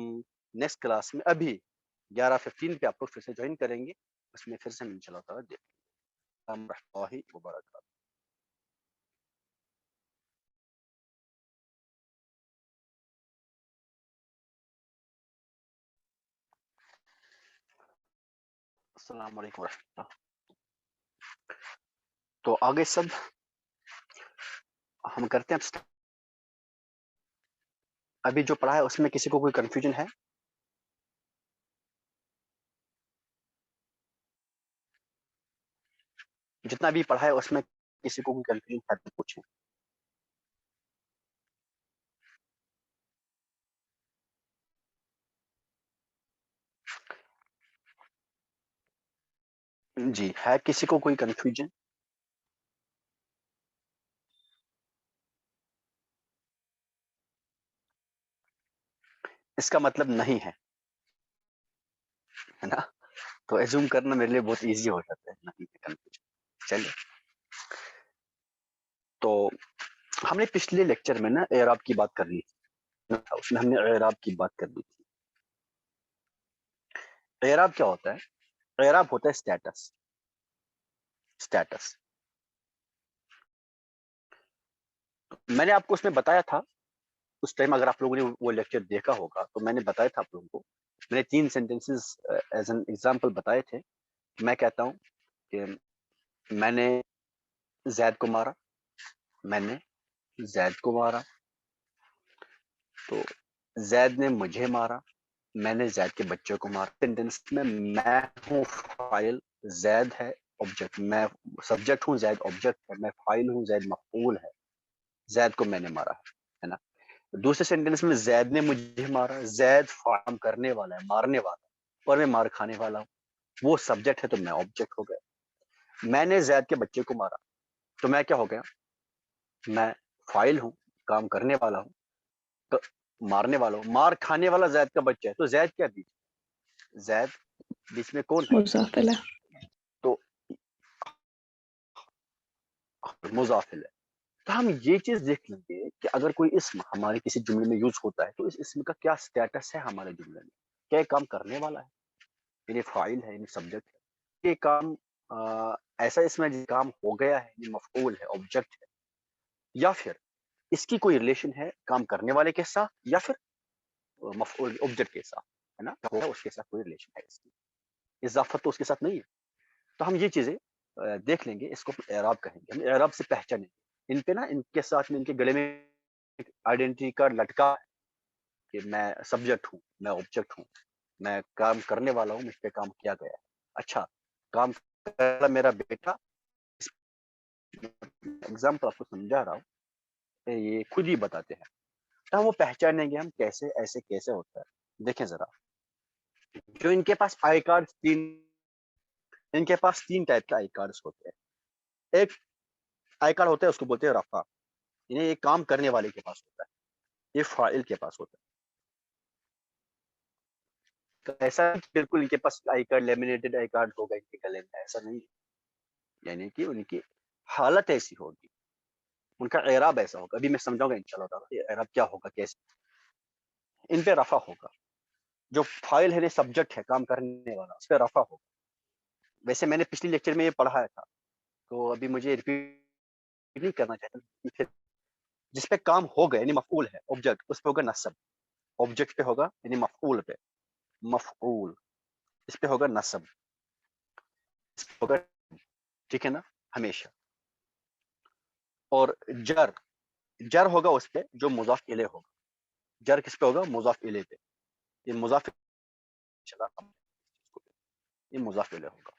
نیکسٹ کلاس میں ابھی 11:15 پہ آپ لوگ پھر سے جوائن کریں گے. اس میں پھر سے ہم انشاءاللہ تعالی دیکھیں گے. السلام علیکم ورحمۃ اللہ وبرکاتہ. السلام علیکم ورحمۃ اللہ. تو آگے سب ہم کرتے ہیں. ابھی جو پڑھا ہے اس میں کسی کو کوئی کنفیوژن ہے؟ جتنا بھی پڑھا ہے اس میں کسی کو کوئی کنفیوژن ہے تو پوچھیں. جی ہے کسی کو کوئی کنفیوژن؟ اس کا مطلب نہیں ہے نا، تو ایزوم کرنا میرے لیے بہت ایزی ہو جاتا ہے. نہیں ہے کنفیوژن. چلیے تو ہم نے پچھلے لیکچر میں نا اعراب کی بات کر لی تھی، اس میں ہم نے اعراب کی بات کر لی تھی. اعراب کیا ہوتا ہے؟ اعراب ہوتا ہے اسٹیٹس. اسٹیٹس میں نے آپ کو اس میں بتایا تھا اس ٹائم، اگر آپ لوگوں نے وہ لیکچر دیکھا ہوگا تو میں نے بتایا تھا آپ لوگوں کو، میں نے 3 سینٹینسز ایز این ایگزامپل بتائے تھے. میں کہتا ہوں کہ میں نے زید کو مارا، میں نے زید کو مارا، تو زید نے مجھے مارا، میں نے زید کے بچے کو مارا. سینٹینس میں میں ہوں فاعل، زید ہے آبجیکٹ، میں سبجیکٹ ہوں، زید آبجیکٹ ہے، میں فاعل ہوں، زید مفعول ہے، زید کو میں نے مارا ہے نا. دوسرے سینٹینس میں زید نے مجھے مارا، زید فارم کرنے والا ہے، مارنے والا، اور میں مار کھانے والا ہوں. وہ سبجیکٹ ہے تو میں آبجیکٹ ہو گیا. میں نے زید کے بچے کو مارا تو میں کیا ہو گیا؟ میں فاعل ہوں، کام کرنے والا ہوں، تو مارنے والا ہوں. مار کھانے والا زید کا بچہ ہے، تو زید کیا بیچ؟ زید بیچ میں کون ہے؟ مضاف الیہ. تو مضاف الیہ. تو ہم یہ چیز دیکھ لیں گے کہ اگر کوئی اسم ہمارے کسی جملے میں یوز ہوتا ہے تو اس اسم کا کیا سٹیٹس ہے ہمارے جملے میں، کیا یہ کام کرنے والا ہے، یعنی فاعل ہے، یعنی سبجیکٹ ہے، یہ کام ایسا اسم ہے جو کام ہو گیا ہے، یعنی مفعول ہے، آبجیکٹ ہے، یا پھر اس کی کوئی ریلیشن ہے کام کرنے والے کے ساتھ یا پھر مفعول آبجیکٹ کے ساتھ، ہے نا، اس کے ساتھ کوئی ریلیشن ہے اس کی، اضافت تو اس کے ساتھ نہیں ہے. تو ہم یہ چیزیں دیکھ لیں گے، اس کو اعراب کہیں گے. ہم اعراب سے پہچانیں گے. ان پہ نا، ان کے ساتھ میں، ان کے گلے میں آئیڈینٹی کارڈ لٹکا ہے کہ میں سبجیکٹ ہوں، میں آبجیکٹ ہوں، میں کام کرنے والا ہوں، مجھ پہ کام کیا گیا ہے. اچھا، کام کرنا میرا بیٹا، اگزامپل آپ کو سمجھا رہا ہوں، یہ خود ہی بتاتے ہیں. تو ہم وہ پہچانیں گے ہم کیسے، ایسے کیسے ہوتا ہے. دیکھیں ذرا، جو ان کے پاس آئی کارڈ ان کے پاس 3 ٹائپ کے آئی کارڈ ہوتے ہیں. ایک آئی کارڈ ہوتا ہے اس کو بولتے ہیں رفع، یعنی یہ کام کرنے والے کے پاس ہوتا ہے، یہ فاعل کے پاس ہوتا ہے. تو ایسا بالکل ان کے پاس آئی کارڈ لیمینیٹڈ آئی کارڈ ہوگا ان کے گلے میں، ایسا نہیں، یعنی کہ ان کی حالت ایسی ہوگی، ان کا اعراب ایسا ہوگا. ابھی میں سمجھاؤں گا انشاءاللہ تعالیٰ یہ اعراب کیا ہوگا، کیسے. ان پہ رفع ہوگا، جو فاعل ہے، سبجیکٹ ہے، کام کرنے والا، اس پہ رفع ہوگا. ویسے میں نے پچھلی لیکچر میں یہ پڑھایا تھا تو ابھی مجھے ریپیٹ نہیں کرنا چاہتا. جس پہ کام ہوگا یعنی مفعول ہے، آبجیکٹ، اس پہ ہوگا نصب. آبجیکٹ پہ ہوگا یعنی مفعول پہ، مفعول، اس پہ ہوگا نصب، اس پہ ہوگا، ٹھیک ہے نا، ہمیشہ. اور جر، جر ہوگا اس پہ جو مضاف الیہ ہوگا. جر کس پہ ہوگا؟ مضاف الیہ پہ. یہ مضاف، چلا یہ مضاف الیہ ہوگا،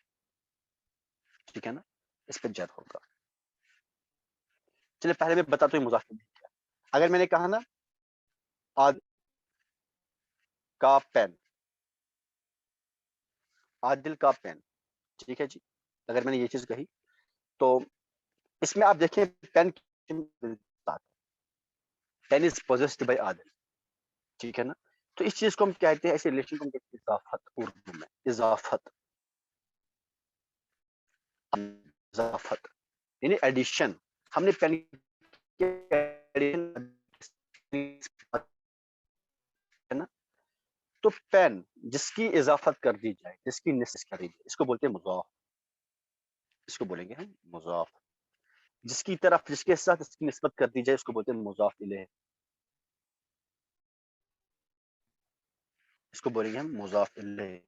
ٹھیک ہے نا، اس پہ جر ہوگا. چلے پہلے میں بتاتا ہوں مضاف الیہ کیا. اگر میں نے کہا نا عادل کا پین، عادل کا پین، ٹھیک ہے جی، اگر میں نے یہ چیز کہی تو اس میں آپ دیکھیں pen pen is possessed by Adil, ٹھیک ہے نا. تو اس چیز کو ہم کہتے ہیں، ایسے ریلیشن کو ہم کہتے ہیں اضافت. اردو میں اضافت، اضافت یعنی ایڈیشن. ہم نے پین نا، تو پین جس کی اضافت کر دی جائے، جس کی نسبت کر دی جائے، اس کو بولتے ہیں مضاف. اس کو بولیں گے ہم مضاف. جس کی طرف، جس کے ساتھ اس کی نسبت کر دی جائے، اس کو بولتے ہیں مضاف الیہ. اس کو بولیں گے ہم مضاف الیہ.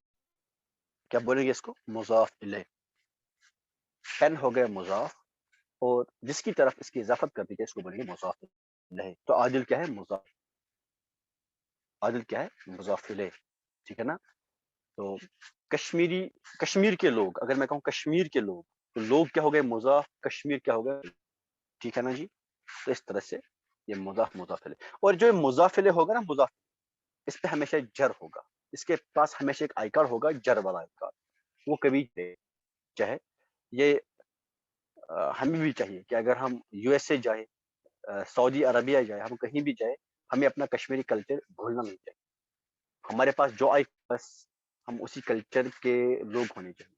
کیا بولیں گے اس کو؟ مضاف الیہ. پین ہو گیا مضاف، اور جس کی طرف اس کی اضافت کر دی جائے اس کو بولیں گے مضاف الیہ. تو عادل کیا ہے؟ مضاف. عادل کیا ہے؟ مضاف الیہ، ٹھیک ہے نا. تو کشمیر کے لوگ، اگر میں کہوں کشمیر کے لوگ، تو لوگ کیا ہو گئے؟ مضاف، کشمیر کیا ہو گئے؟ ٹھیک ہے نا جی. تو اس طرح سے یہ مضاف الیہ، اور جو مضاف الیہ ہوگا نا، مضاف، اس پہ ہمیشہ جر ہوگا، اس کے پاس ہمیشہ ایک آئی کارڈ ہوگا، جر والا آئی کارڈ. وہ کبھی چاہے یہ ہمیں بھی چاہیے کہ اگر ہم یو ایس اے جائیں، سعودی عربیہ جائے، ہم کہیں بھی جائیں، ہمیں اپنا کشمیری کلچر بھولنا نہیں چاہیے. ہمارے پاس جو آئی، بس ہم اسی کلچر کے لوگ ہونے چاہیے.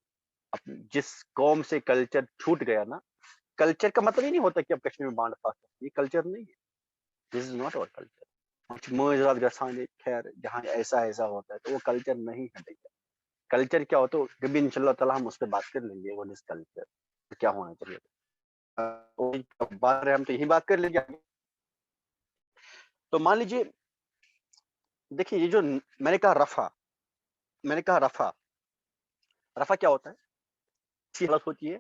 جس قوم سے کلچر چھوٹ گیا نا، کلچر کا مطلب ہی نہیں ہوتا کہ اب کشمیر میں بانڈ پاس، یہ کلچر نہیں ہے. دس از ناٹ اوور کلچر. مجرات گسان خیر جہاں ایسا ہوتا ہے تو وہ کلچر نہیں ہے بھیا. کلچر کیا ہوتا ہے کبھی ان شاء اللہ تعالیٰ ہم اس پہ بات کر لیں گے. وہ دس کلچر کیا ہونا چاہیے، ہم تو یہی بات کر لیں گے. تو مان لیجیے، دیکھیے یہ جو میں نے کہا رفع کیا ہوتا ہے؟ اسی حالت ہوتی ہے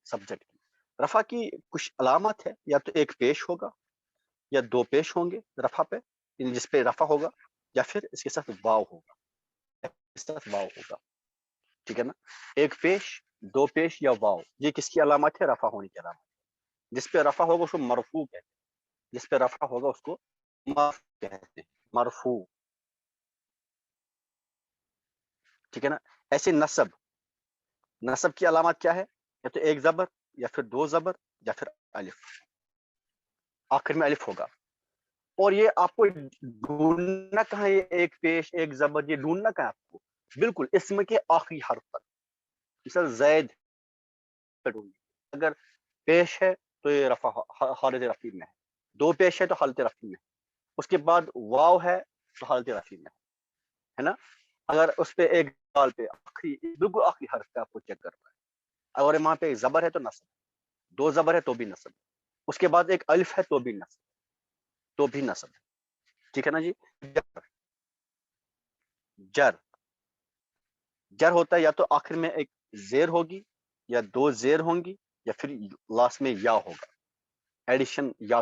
سبجیکٹ کی. رفع کی کچھ علامات ہے، یا تو ایک پیش ہوگا یا دو پیش ہوں گے رفع پہ، جس پہ رفع ہوگا، یا پھر اس کے ساتھ واو ہوگا. ٹھیک ہے نا. ایک پیش، دو پیش یا واو، یہ کس کی علامت ہے؟ رفع ہونے کی علامت. جس پہ رفع ہوگا اس کو مرفوع کہتے ہیں، جس پہ رفع ہوگا اس کو مرفوع کہتے ہیں، مرفوع. ٹھیک ہے نا. ایسے نصب کی علامات کیا ہے؟ یا تو ایک زبر، یا پھر دو زبر، یا پھر الف. آخر میں الف ہوگا. اور یہ آپ کو ڈھونڈنا کہاں ہے؟ ایک پیش، ایک زبر، یہ ڈھونڈنا کہاں آپ کو؟ بالکل اسم کے آخری حرف پر. مثال زید پہ ڈھونڈیے. اگر پیش ہے تو یہ رفع، حالت رفع میں ہے. دو پیش ہے تو حالت رفع میں ہے. اس کے بعد واو ہے تو حالت رفع میں ہے نا. اگر اس پہ ایک دال پہ آخری، بالکل آخری حرف پہ آپ کو چیک کرنا ہے. اگر وہاں پہ ایک زبر ہے تو نصب، دو زبر ہے تو بھی نصب، اس کے بعد ایک الف ہے تو بھی نصب. ٹھیک ہے نا جی. جر ہوتا ہے یا تو آخر میں ایک زیر ہوگی، یا دو زیر ہوں گی، یا پھر لاسٹ میں یا ہوگا، ایڈیشن یا.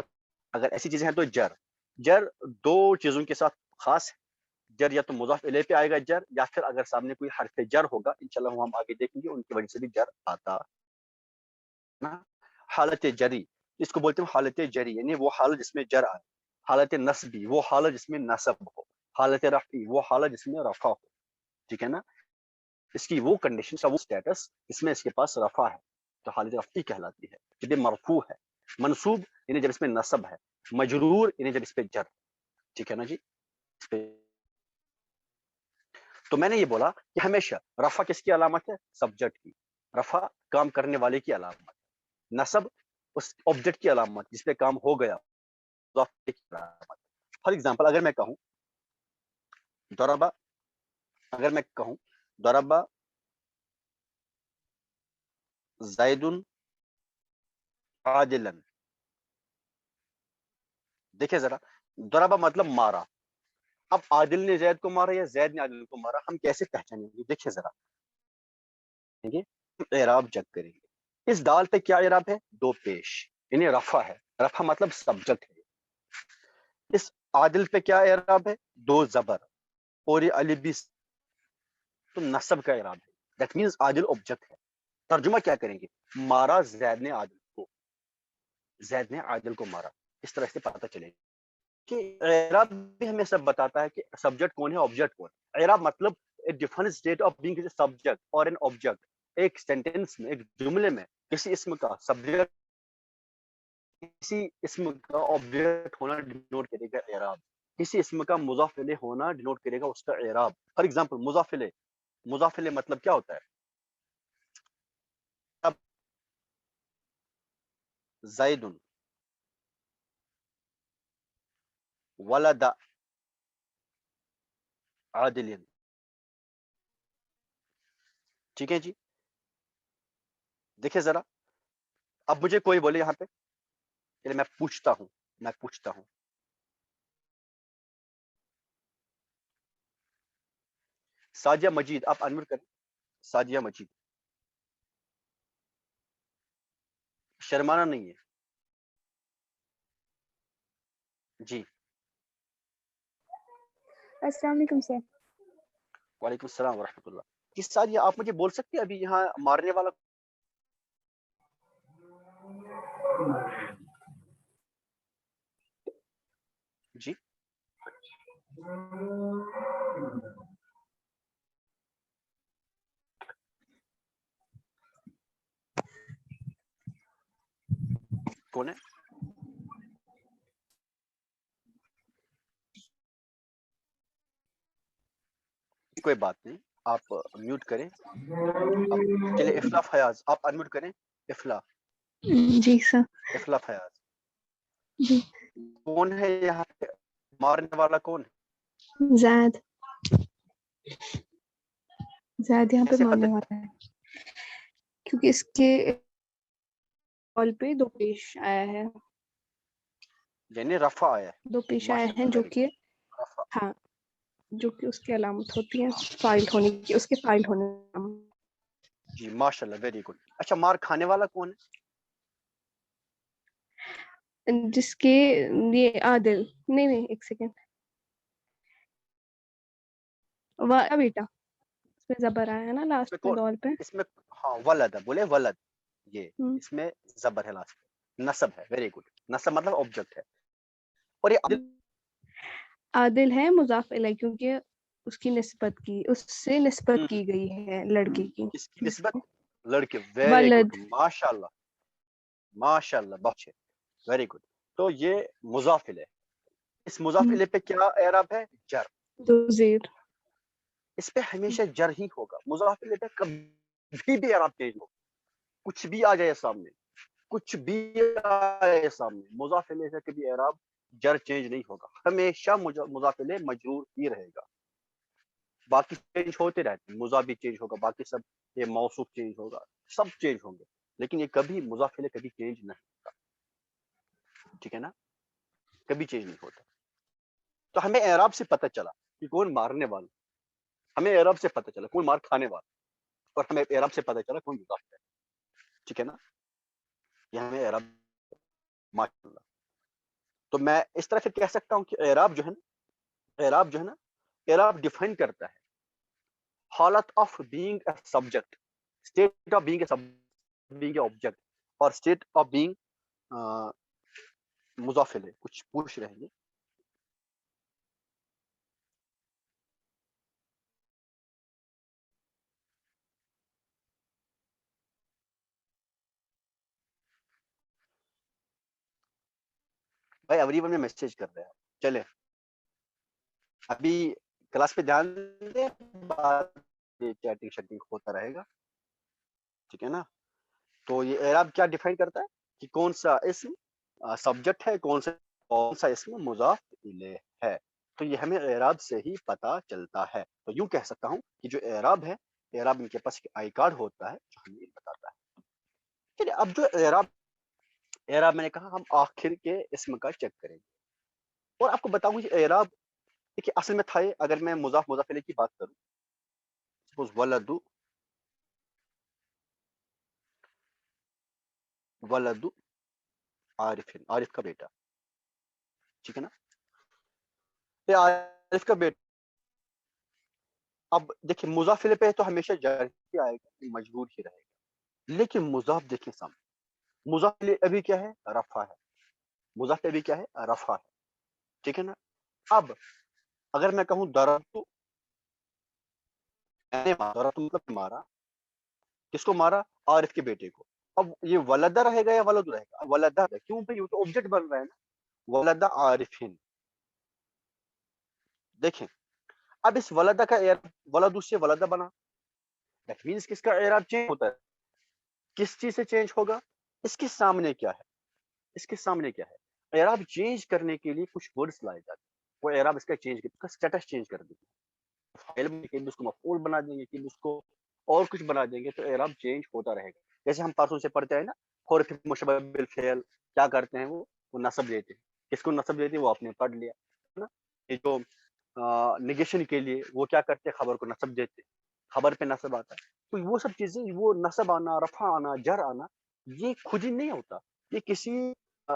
اگر ایسی چیزیں ہیں تو جر دو چیزوں کے ساتھ خاص ہے. جر یا تو مضاف الیہ پہ آئے گا جر، یا پھر اگر سامنے کوئی حرف جر ہوگا، انشاءاللہ ہم آگے دیکھیں گے، ان کی وجہ سے بھی جر آتا نا. حالت جری، اس کو بولتے ہیں حالت جری، یعنی وہ حالت جس میں جر آئے. حالت نصبی، وہ حالت جس میں نصب ہو. حالت رفعی، وہ حالت جس میں رفع ہو. ٹھیک ہے نا. اس کی وہ کنڈیشن، وہ سٹیٹس اس میں اس کے پاس رفع ہے تو حالت رفعی کہلاتی ہے. جب مرفوع ہے. منصوب یعنی جب اس میں نصب ہے. مجرور یعنی جب اس پہ جر. ٹھیک ہے نا جی. تو میں نے یہ بولا کہ ہمیشہ رفع کس کی علامت ہے؟ سبجیکٹ کی. رفع کام کرنے والے کی علامت. نصب اس آبجیکٹ کی علامت جس پہ کام ہو گیا. فار ایگزامپل اگر میں کہوں ضربہ، ضربہ زید عادلا. دیکھیں ذرا، ضربہ مطلب مارا. اب عادل نے زید کو مارا یا زید نے عادل کو مارا، ہم کیسے پہچانیں گے؟ دیکھیں ذرا، اعراب چیک کریں گے. اس دال پہ کیا اعراب ہے؟ دو پیش، یعنی رفع ہے. رفع مطلب سبجیکٹ ہے. اس عادل پہ کیا اعراب ہے؟ دو زبر، اور یہ الف بھی تو نصب کا اعراب ہے. دیٹ مینز عادل آبجیکٹ ہے. ترجمہ کیا کریں گے؟ مارا زید نے عادل کو، زید نے عادل کو مارا. اس طرح سے پتہ چلے گا کہ اعراب بھی ہمیں سب بتاتا ہے کہ سبجیکٹ کون ہے، آبجیکٹ کون ہے. اعراب مطلب a different state of being a subject or an object. ایک سینٹینس میں، ایک جملے میں کسی اسم کا سبجیکٹ، کسی اسم کا آبجیکٹ ہونا ڈینوٹ کرے گا اعراب. کسی اسم کا مضاف الیہ ہونا ڈینوٹ کرے گا اس کا اعراب. فار ایگزامپل مضاف الیہ مطلب کیا ہوتا ہے؟ اب زید ولد عادل. ٹھیک ہے جی. دیکھیں ذرا، اب مجھے کوئی بولے یہاں پہ، میں پوچھتا ہوں ساجیہ مجید، آپ انمٹ کریں. ساجیہ مجید، شرمانا نہیں ہے جی. السلام علیکم سر. وعلیکم السلام ورحمۃ اللہ. کس ساتھ یہ آپ مجھے بول سکتے ہیں ابھی یہاں مارنے والا جی کون ہے؟ کوئی بات نہیں، آپ میوٹ کریں. اب چلے افلا فیاض آپ انمیوٹ کریں. افلا جی سر. افلا فیاض جی. کون ہے یہاں پہ مارنے والا؟ کون ہے؟ زید. زید یہاں پہ کیسے مارنے پتہ؟ والا ہے کیونکہ اس کے کال پہ 2 پیش آیا ہے. یعنی رفع آیا ہے. 2 پیش آئے ہیں جو کہ ہاں جو کہ اس کی علامت ہوتی ہیں فائل ہونے کی، اس کے فائل ہونے کی. جی ماشاء اللہ، ویری گڈ. اچھا مار کھانے والا کون ہے؟ جس کے یہ عادل نہیں ایک سیکنڈ کا بیٹا، اس میں زبر آیا ہے نا لاسٹ میں دال پہ. اس میں ہاں ولد ہے، بولے ولد، یہ اس میں زبر ہے لاسٹ میں. نصب ہے، ویری گڈ. نصب مطلب آبجیکٹ ہے. اور یہ عادل ہے مضاف الیہ کیونکہ اس کی نسبت کی، اس سے نسبت کی گئی ہے لڑکی کی. اس کی نسبت لڑکے. ویری ولد. گڈ، ماشاء اللہ ماشاء اللہ، بہت اچھے، ویری گڈ. تو یہ مضاف الیہ. اس مضاف الیہ پہ کیا اعراب ہے؟ جر. 2 زیر. اس پہ ہمیشہ جر ہی ہوگا. مضاف الیہ پہ کبھی بھی اعراب چینج ہو، کچھ بھی آ جائے سامنے، کچھ بھی آئے سامنے، مضاف الیہ سے کبھی اعراب جر چینج نہیں ہوگا. ہمیشہ مضاف الیہ مجرور ہی رہے گا. باقی چینج ہوتے رہتے ہیں، مضاف بھی چینج ہوگا، باقی سب یہ موصوف چینج ہوگا، سب چینج ہوں گے، لیکن یہ کبھی مضاف الیہ کبھی چینج نہیں ہوتا. ٹھیک ہے نا؟ کبھی چینج نہیں ہوتا. تو ہمیں اعراب سے پتہ چلا کہ کون مارنے والا، ہمیں اعراب سے پتہ چلا کون مار کھانے والا، اور ہمیں اعراب سے پتہ چلا کون مضاف ہے. ٹھیک ہے نا؟ یہ ہمیں اعراب ماشاء اللہ. تو میں اس طرح سے کہہ سکتا ہوں کہ اعراب جو ہے نا، اعراب جو ہے نا، اعراب ڈیفائن کرتا ہے حالت of being a subject, state of being a being a object, اور اسٹیٹ آف بینگ مضاف الیہ. کچھ پوچھ رہے ہیں؟ بھائی اوریون میں میسج کر رہے ہیں. چلے ابھی کلاس پہ دھیان دیں، چیٹنگ شیٹنگ ہوتا رہے گا. ٹھیک ہے نا؟ تو یہ اعراب کیا ڈیفائن کرتا ہے کہ کون سا اسم سبجیکٹ ہے، کون سا اسم مضاف الیہ ہے. تو یہ ہمیں اعراب سے ہی پتا چلتا ہے. تو یوں کہہ سکتا ہوں کہ جو اعراب ہے، اعراب ان کے پاس ایک آئی کارڈ ہوتا ہے جو ہمیں بتاتا ہے. چلیے اب جو اعراب میں نے کہا ہم آخر کے اسم کا چیک کریں گے. اور آپ کو بتاؤں کہ اعراب دیکھیے اصل میں تھا، اگر میں مضاف الیہ کی بات کروں، سپوز ولد عارف، عارف کا بیٹا. ٹھیک ہے نا؟ یہ عارف کا بیٹا. اب دیکھیں مضاف الیہ پہ تو ہمیشہ جر ہی آئے گا، مجبور ہی رہے گا. لیکن مضاف دیکھیں سامنے، مضاف الیہ ابھی کیا ہے؟ رفع ہے. مضاف ابھی کیا ہے؟ رفع ہے. ٹھیک ہے نا؟ اب اگر میں کہوں ضربت، مطلب مارا، کس کو مارا؟ عارف کے بیٹے کو. اب یہ ولدہ رہے گا یا ولد رہے گا؟ ولدہ. کیوں بھائی؟ یہ تو آبجیکٹ بن رہا ہے نا، ولدہ عارفین. دیکھیں اب اس ولدہ کا ولد سے ولدہ بنا، دیٹ مینس کس کا اعراب چینج ہوتا ہے. کس چیز سے چینج ہوگا؟ اس کے سامنے کیا ہے؟ اس کے سامنے کیا ہے؟ اعراب چینج کرنے کے لیے کچھ ورڈز لائے جاتے ہیں. وہ اعراب اس کا چینج کرتا ہے، اس کا اسٹیٹس چینج کر دیتے ہیں. فائل میں کہ اس کو مفعول بنا دیں گے، کہ اس کو اور کچھ بنا دیں گے، تو اعراب چینج ہوتا رہے گا. جیسے ہم پرسوں سے پڑھتے ہیں نا، حروف مشبہ بالفعل کیا کرتے ہیں؟ وہ نصب دیتے ہیں. کس کو نصب دیتے ہیں؟ وہ آپ نے پڑھ لیا نا. یہ جو نگیشن کے لیے وہ کیا کرتے ہیں؟ خبر کو نصب دیتے ہیں، خبر پہ نصب آتا ہے. تو وہ سب چیزیں، وہ نصب آنا، رفع آنا، جر آنا، یہ خود ہی نہیں ہوتا. یہ کسی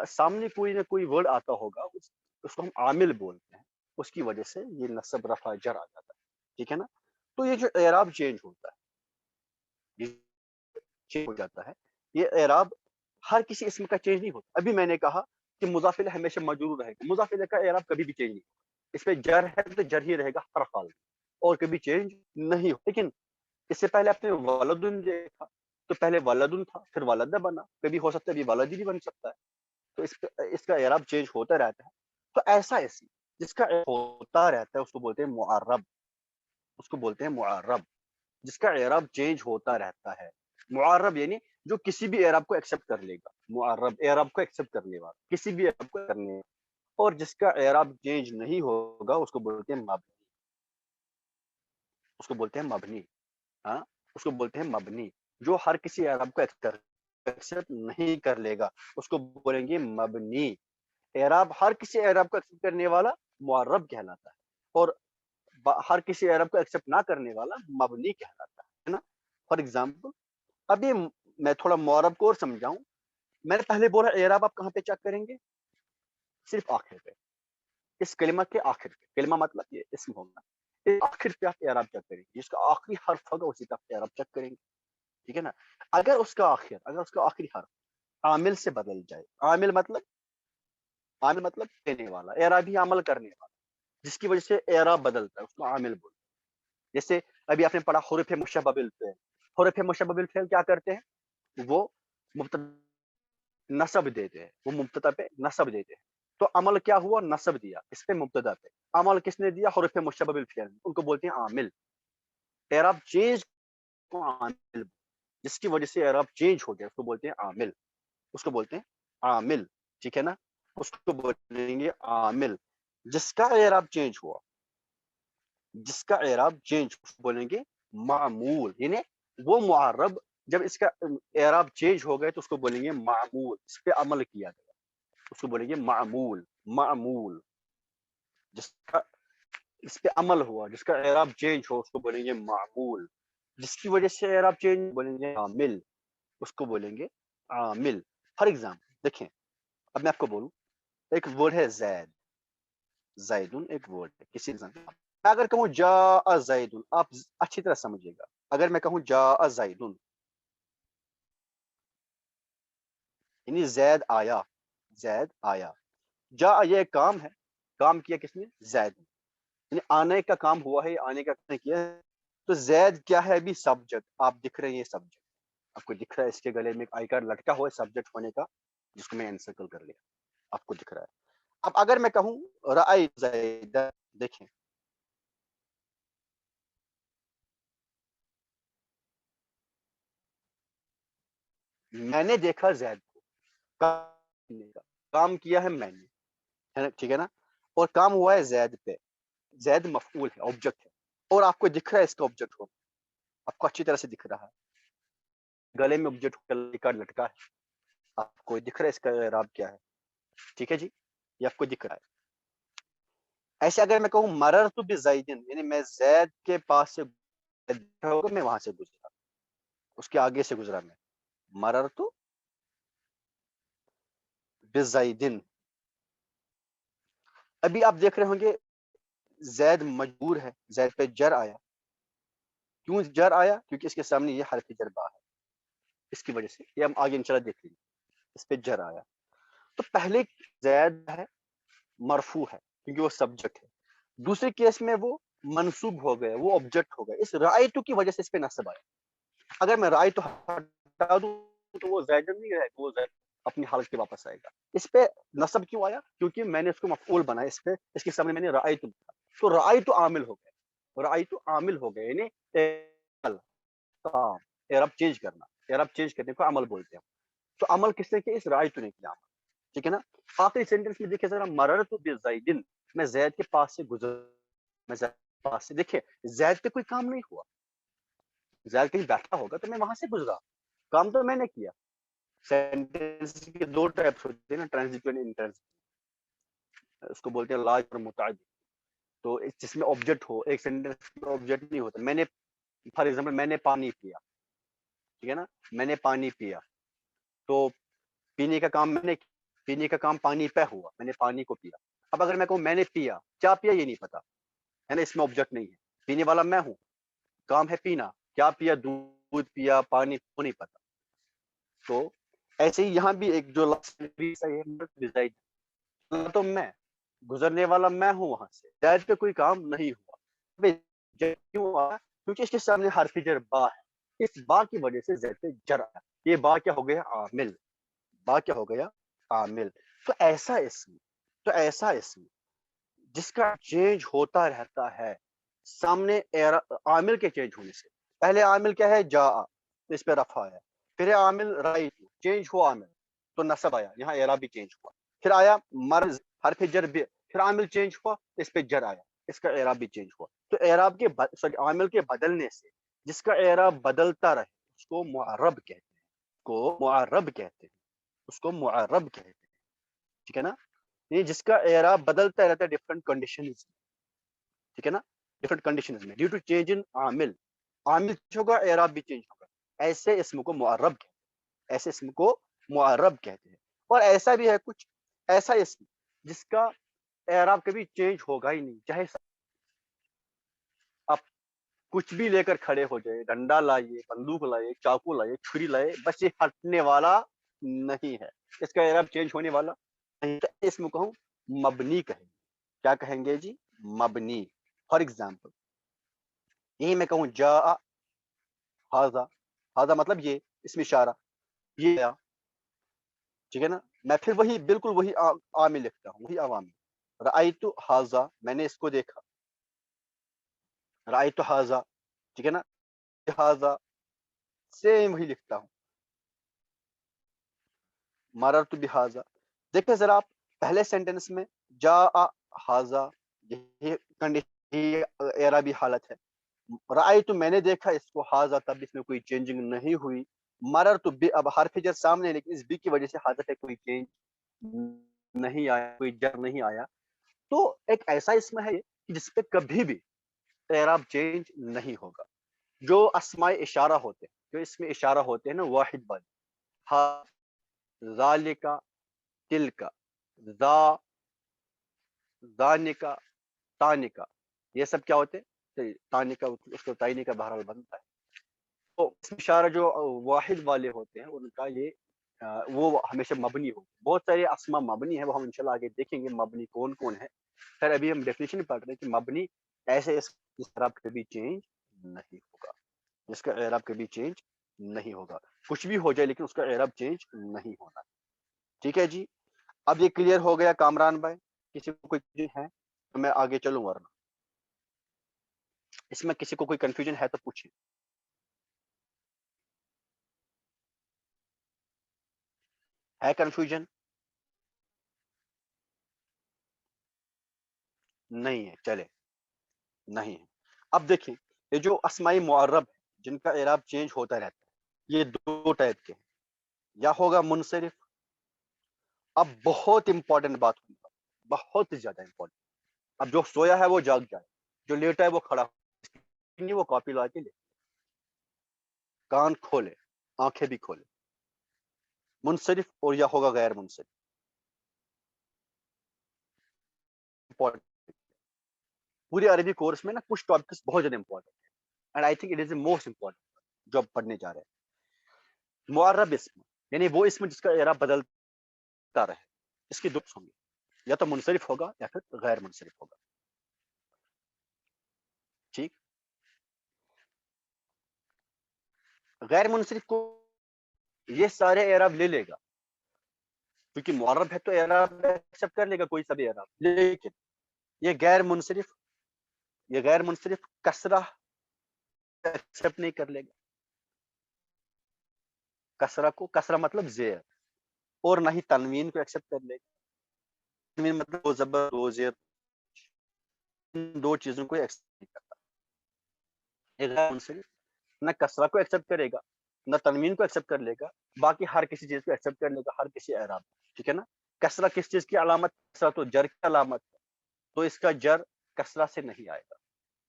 سامنے کوئی نہ کوئی ورڈ آتا ہوگا، اس کو ہم عامل بولتے ہیں. اس کی وجہ سے یہ نصب رفع جر آ جاتا ہے. ٹھیک ہے نا. تو یہ جو اعراب چینج ہوتا ہے یہ چینج ہو جاتا ہے. یہ اعراب ہر کسی اسم کا چینج نہیں ہوتا. ابھی میں نے کہا کہ مضاف الیہ ہمیشہ موجود رہے گا. مضاف الیہ کا اعراب کبھی بھی چینج نہیں ہوگا. اس پہ جر ہے تو جر ہی رہے گا ہر حال میں اور کبھی چینج نہیں ہو. لیکن اس سے پہلے آپ نے ولدن دیکھا تو پہلے ولدن تھا پھر ولدہ بنا. کبھی ہو سکتا ہے ابھی ولدی بھی بن سکتا ہے. تو اس کا اعراب چینج ہوتا رہتا ہے. تو ایسا اسم جس کا ہوتا رہتا ہے اس کو بولتے ہیں معرب. اس کو بولتے ہیں معرب جس کا اعراب چینج ہوتا رہتا ہے. معرب یعنی جو کسی بھی اعراب کو ایکسپٹ کر لے گا. معرب اعراب کو ایکسپٹ کرنے والا کسی بھی اعراب کو کرنے. اور جس کا اعراب چینج نہیں ہوگا اس کو بولتے ہیں مبنی. اس کو بولتے ہیں مبنی. ہاں اس کو بولتے ہیں مبنی. جو ہر کسی اعراب کو ایکسپٹ نہیں کر لے گا اس کو بولیں گے مبنی. اعراب ہر کسی اعراب کو ایکسپٹ کرنے والا معرب کہلاتا ہے اور ہر کسی اعراب کو ایکسپٹ نہ کرنے والا مبنی کہلاتا ہے نا. فار ایگزامپل ابھی میں تھوڑا معرب کو اور سمجھاؤں. میں نے پہلے بولا اعراب آپ کہاں پہ چیک کریں گے؟ صرف آخر پہ. اس کلمہ کے آخر پہ. کلمہ مطلب یہ اسم ہوگا. آخر پہ آپ اعراب چیک کریں گے. جس کا آخری حرف ہوگا اسی کا آپ اعراب چیک کریں گے. ٹھیک ہے نا. اگر اس کا آخری حرف عامل سے بدل جائے. عامل مطلب دینے والا. اعرابی عمل کرنے والا جس کی وجہ سے اعراب بدلتا ہے اس کو عامل بولتے ہیں. جیسے ابھی آپ نے پڑھا حروف مشبہ بالفعل. حروف مشبہ بالفعل کیا کرتے ہیں؟ وہ مبتدا نصب دیتے ہیں. وہ مبتدا پہ نصب دیتے ہیں. تو عمل کیا ہوا؟ نصب دیا اس پہ مبتدا پہ. عمل کس نے دیا؟ حروف مشبہ بالفعل. ان کو بولتے ہیں عامل. اعراب چینج کو عامل جس کی وجہ سے اعراب چینج ہو گیا اس کو بولتے ہیں عامل. اس کو بولتے ہیں عامل. ٹھیک ہے نا. اس کو بولیں گے عامل. جس کا اعراب چینج ہوا اس کو بولیں گے معمول. یعنی وہ معرب جب اس کا اعراب چینج ہو گئے تو اس کو بولیں گے معمول. اس پہ عمل کیا گیا اس کو بولیں گے معمول. جس کا اس پہ عمل ہوا جس کا اعراب چینج ہو اس کو بولیں گے معمول. جس کی وجہ سے اعراب چینج بولیں گے عامل. اس کو بولیں گے عامل. فار ایگزامپل دیکھیں اب میں آپ کو بولوں ایک ورڈ ہے زیدن. ایک ورڈ ہے کسی میں اگر کہوں جاء زیدن آپ اچھی طرح سمجھیے گا. اگر میں کہوں جاء زیدن یعنی زید آیا. جاء یہ ایک کام ہے. کام کیا کس نے؟ زید. یعنی آنے کا کام ہوا ہے. آنے کا کام کیا ہے. تو زید کیا ہے؟ ابھی سبجیکٹ. آپ دکھ رہے ہیں یہ سبجیکٹ آپ کو دکھ رہا ہے. اس کے گلے میں ایک آئی کارڈ لٹکا ہوا ہے سبجیکٹ ہونے کا جس کو میں انسرکل کر لیا. آپ کو دکھ رہا ہے. اب اگر میں کہوں رأیت زید دیکھیں میں نے دیکھا زید کو. کام کیا ہے میں نے. ٹھیک ہے نا. اور کام ہوا ہے زید پہ. زید مفعول ہے آبجیکٹ ہے اور آپ کو دکھ رہا ہے اس کا آبجیکٹ ہو. آپ کو اچھی طرح سے دکھ رہا ہے. گلے میں آبجیکٹ کا لٹکا ہے. آپ کو دکھ رہا ہے اس کا اعراب کیا ہے. ٹھیک ہے جی. یہ آپ کو دکھ رہا ہے. ایسے اگر میں کہوں مررت بزیدن یعنی میں زید کے پاس سے میں وہاں سے گزرا. اس کے آگے سے گزرا. میں مررت بزیدن. ابھی آپ دیکھ رہے ہوں گے زید مجبور ہے. زید پہ جر آیا. کیوں جر آیا؟ کیونکہ اس کے سامنے یہ حرف جر با ہے. اس کی وجہ سے یہ ہم آگے انشاءاللہ دیکھ لیں گے. اس پہ جر آیا. تو پہلے زید ہے مرفوع ہے کیونکہ وہ سبجیکٹ ہے. دوسرے کیس میں وہ منصوب ہو گئے. وہ آبجیکٹ ہو گئے. اس رأیتو کی وجہ سے اس پہ نصب آیا. اگر میں رأیتو ہٹا دوں تو وہ زید نہیں رہے گا. وہ زید اپنی حالت پہ واپس آئے گا. اس پہ نصب کیوں آیا؟ کیونکہ میں نے اس کو مفعول بنایا. اس پہ اس کے سامنے میں نے رأیتو. تو رأیتو عامل ہو گئے. رأیتو عامل ہو گئے یعنی اعراب چینج کرنا. اعراب چینج کرنے کو عمل بولتے ہیں. تو عمل کس نے کیا؟ اس رأیتو نے کیا. ٹھیک ہے نا. آخری سینٹنس میں دیکھیں ذرا مررت بزیدن میں زید کے پاس سے گزر. میں زید کے پاس سے دیکھیں زید پہ کوئی کام نہیں ہوا. زید کہیں بیٹھا ہوگا تو میں وہاں سے گزرا. کام تو میں نے کیا. سینٹنس کے دو ٹائپس ہوتے ہیں نا ٹرانزیٹو اور انٹرانزیٹو. اس کو بولتے ہیں لازم اور متعدی. تو جس میں آبجیکٹ ہو. ایک سینٹنس میں آبجیکٹ نہیں ہوتا. میں نے فار ایگزامپل میں نے پانی پیا. ٹھیک ہے نا. میں نے پانی پیا تو پینے کا کام میں نے پینے کا کام پانی پہ ہوا. میں نے پانی کو پیا. اب اگر میں کہوں میں نے پیا، کیا پیا یہ نہیں پتا ہے نا، اس میں آبجیکٹ نہیں ہے، پینے والا میں ہوں، کام ہے پینا، کیا پیا، دودھ پیا، پانی، وہ نہیں پتا. تو ایسے ہی یہاں بھی ایک جو تو میں گزرنے والا میں ہوں وہاں سے، زید پہ کوئی کام نہیں ہوا. کیوں آیا؟ کیونکہ اس کے سامنے حرف جر با ہے، اس با کی وجہ سے زید پہ جر آیا. یہ با کیا ہو گیا؟ عامل. با کیا ہو گیا؟ عامل. تو ایسا اسم جس کا چینج ہوتا رہتا ہے سامنے عامل کے چینج ہونے سے. پہلے عامل کیا ہے؟ جا، اس پہ رفع آیا. پھر عامل رائٹ، چینج ہوا عامل تو نصب آیا، یہاں اعراب بھی چینج ہوا. پھر آیا مرض، حرف جر بھی، پھر عامل چینج ہوا، اس پہ جر آیا، اس کا اعراب بھی چینج ہوا. تو اعراب کے عامل کے بدلنے سے جس کا اعراب بدلتا رہے اس کو معرب کہتے ہیں، اس کو معرب کہتے ہیں. ٹھیک ہے نا؟ یہ جس کا اعراب بدلتا رہتا ہے ڈفرنٹ کنڈیشنز، ٹھیک ہے نا، ڈفرنٹ کنڈیشنز میں ڈیو ٹو چینج ان عامل ہوگا، اعراب بھی چینج ہوگا. ایسے اسم کو معرب کہتے ہیں. اور ایسا بھی ہے کچھ ایسا اسم جس کا اعراب کبھی چینج ہوگا ہی نہیں، چاہے آپ کچھ بھی لے کر کھڑے ہو جائے، ڈنڈا لائیے، بندوق لائیے، چاقو لائیے، چھری لائیے، بس یہ ہٹنے والا نہیں ہے، اس کا اعراب چینج ہونے والا نہیں. اسم کو ہم مبنی کہیں گے. کیا کہیں گے جی؟ مبنی. فار ایگزامپل یہی میں کہوں جا ہاذا مطلب یہ اسم اشارہ، یہ آیا، ٹھیک ہے نا، میں پھر وہی بالکل وہی عامل لکھتا ہوں، وہی عوامل. رأیت ہاذا، میں نے اس کو دیکھا، رأیت ہاذا، ٹھیک ہے نا، ہاذا سیم وہی لکھتا ہوں. مررت بہذا. دیکھیں ذرا آپ پہلے سینٹینس میں جا ہاذا، یہ اعرابی حالت ہے. رأیت میں نے دیکھا اس کو، ہاذا تب اس میں کوئی چینجنگ نہیں ہوئی. مررت بی، اب حرف جر سامنے لیکن اس بی کی وجہ سے حاذا پہ کوئی چینج نہیں آیا، کوئی جر نہیں آیا. تو ایک ایسا اسم ہے جس پہ کبھی بھی اعراب چینج نہیں ہوگا. جو اسماء اشارہ ہوتے ہیں، جو اس میں اشارہ ہوتے ہیں نا واحد والے، ہا، ذالکا، تلکا، ذا، ذانکا، تانکا، یہ سب کیا ہوتے ہیں؟ تانکا، اس کو تائنی کا بہرحال بنتا ہے. تو اس میں اشارہ جو واحد والے ہوتے ہیں ان کا یہ وہ ہمیشہ مبنی ہو. بہت سارے اسما مبنی ہیں، وہ ہم انشاءاللہ آگے دیکھیں گے مبنی کون کون ہے. خیر ابھی ہم ڈیفینیشن پڑھ رہے ہیں کہ مبنی ایسے اس اعراب کبھی چینج نہیں ہوگا، جس کا اعراب کبھی چینج نہیں ہوگا. کچھ بھی ہو جائے لیکن اس کا اعراب چینج نہیں ہونا. ٹھیک ہے جی. اب یہ کلیئر ہو گیا کامران بھائی؟ کسی کو کوئی ہے تو میں آگے چلوں، ورنہ اس میں کسی کو کوئی کنفیوژن ہے تو پوچھیں. ہے کنفیوژن؟ نہیں ہے، چلے نہیں ہے. اب دیکھیں یہ جو اسماء معرب ہے جن کا اعراب چینج ہوتا رہتا ہے، یہ دو ٹائپ کے ہیں. یا ہوگا منصرف. اب بہت امپورٹنٹ بات ہوئی، بہت زیادہ امپورٹنٹ. اب جو سویا ہے وہ جاگ جائے، جو لیٹا ہے وہ کھڑا ہو، وہ کاپی لا کے لے، کان کھولے، آنکھیں بھی کھولے. منصرف اور یا ہوگا غیر منصرف. پوری عربی کورس میں نا کچھ ٹاپکس بہت زیادہ امپورٹنٹ ہے، and I think it is the most important جو اب پڑھنے جا رہے ہیں. معرب اسم یعنی وہ اسم جس کا اعراب بدلتا رہے. اس کی دو ہوں گے، یا تو منصرف ہوگا یا پھر غیر منصرف ہوگا. ٹھیک. غیر منصرف کو یہ سارے اعراب لے لے گا کیونکہ معرب ہے تو اعراب ایکسپٹ کر لے گا کوئی سا بھی اعراب. لیکن یہ غیر منصرف کسرہ ایکسپٹ نہیں کر لے گا. کسرہ کو، کسرہ مطلب زیر، اور نہ ہی تنوین کو ایکسپٹ کر لے گا. تنوین مطلب دو زبر دو زیر، ان دو چیزوں کو ایکسپٹ نہیں کرتا. غیر منصرف نہ کسرہ کو ایکسپٹ کرے گا نہ تنوین کو ایکسپٹ کر لے گا، باقی ہر کسی چیز کو ایکسپٹ کر لے گا، ہر کسی اعراب. ٹھیک ہے نا. کسرہ کس چیز کی علامت؟ کسرہ تو جر کی علامت ہے، تو اس کا جر کسرہ سے نہیں آئے گا،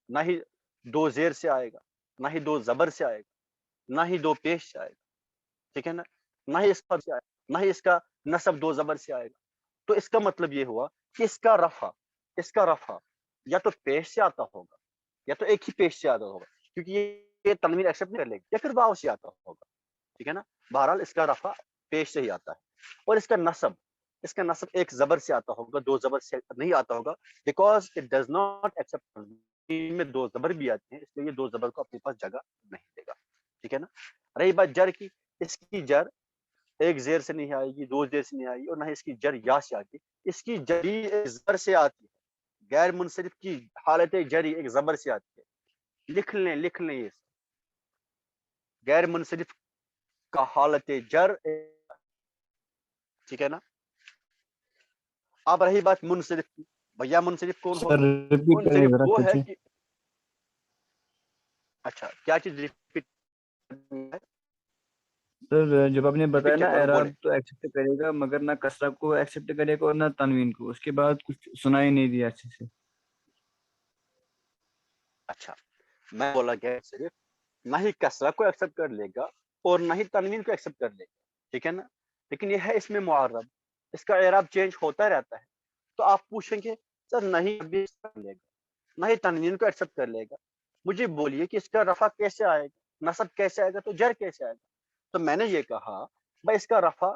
نہ ہی دو زیر سے آئے گا، نہ ہی دو زبر سے آئے گا، نہ ہی دو پیش سے آئے گا. ٹھیک ہے نا. نہ ہی اس کا نصب دو زبر سے آئے گا. تو اس کا مطلب یہ ہوا کہ اس کا رفع یا تو پیش سے آتا ہوگا یا تو ایک ہی پیش سے آتا ہوگا، کیونکہ یہ تنوین ایکسپٹ نہیں کر لے گا، یا پھر واو سے آتا ہوگا، ٹھیک ہے نا. بہرحال اس کا رفع پیش سے ہی آتا ہے. اور اس کا نصب ایک زبر سے آتا ہوگا، دو زبر سے نہیں آتا ہوگا، because it does not accept میں دو زبر بھی آتے ہیں، اس لیے یہ دو زبر کو اپنے پاس جگہ نہیں دے گا، ٹھیک ہے نا. رہی بات جر کی، اس کی جر ایک زیر سے نہیں آئے گی، دو زیر سے نہیں آئے گی، اور نہ ہی اس کی جر یا سے آتی، اس کی جری ایک زبر سے آتی ہے. غیر منصرف کی حالت جری ایک زبر سے آتی ہے. لکھ لیں یہ غیر منصرف کا حالت جر، ٹھیک ہے نا. اب رہی بات منصرف کی، بھیا منصرف کون سر ہوگا؟ ریپیٹ کریں منصرف ذرا وہ پھر ہے سے. کہ اچھا کیا چیز ریپیٹ سر جب آپ نے بتایا نا کروں، اعراب بولے. تو ایکسپٹ کرے گا، مگر نہ کسرہ کو ایکسپٹ کرے گا اور نہ تنوین کو، اس کے بعد کچھ سنائی نہیں دیا اچھے سے. اچھا میں بولا غیر صرف نہ ہی کسرہ کو ایکسپٹ کر لے گا اور نہ ہی تنوین کو ایکسپٹ کر لے گا، ٹھیک ہے نا. لیکن یہ ہے اس میں معرب، اس کا اعراب چینج ہوتا رہتا ہے. تو آپ پوچھیں گے سر نہیں کر لے گا، نہ ہی تنوین کو ایکسپٹ کر لے گا، مجھے بولیے کہ اس کا رفع کیسے آئے گا، نصب کیسے آئے گا، تو جر کیسے آئے گا. تو میں نے یہ کہا بھائی اس کا رفع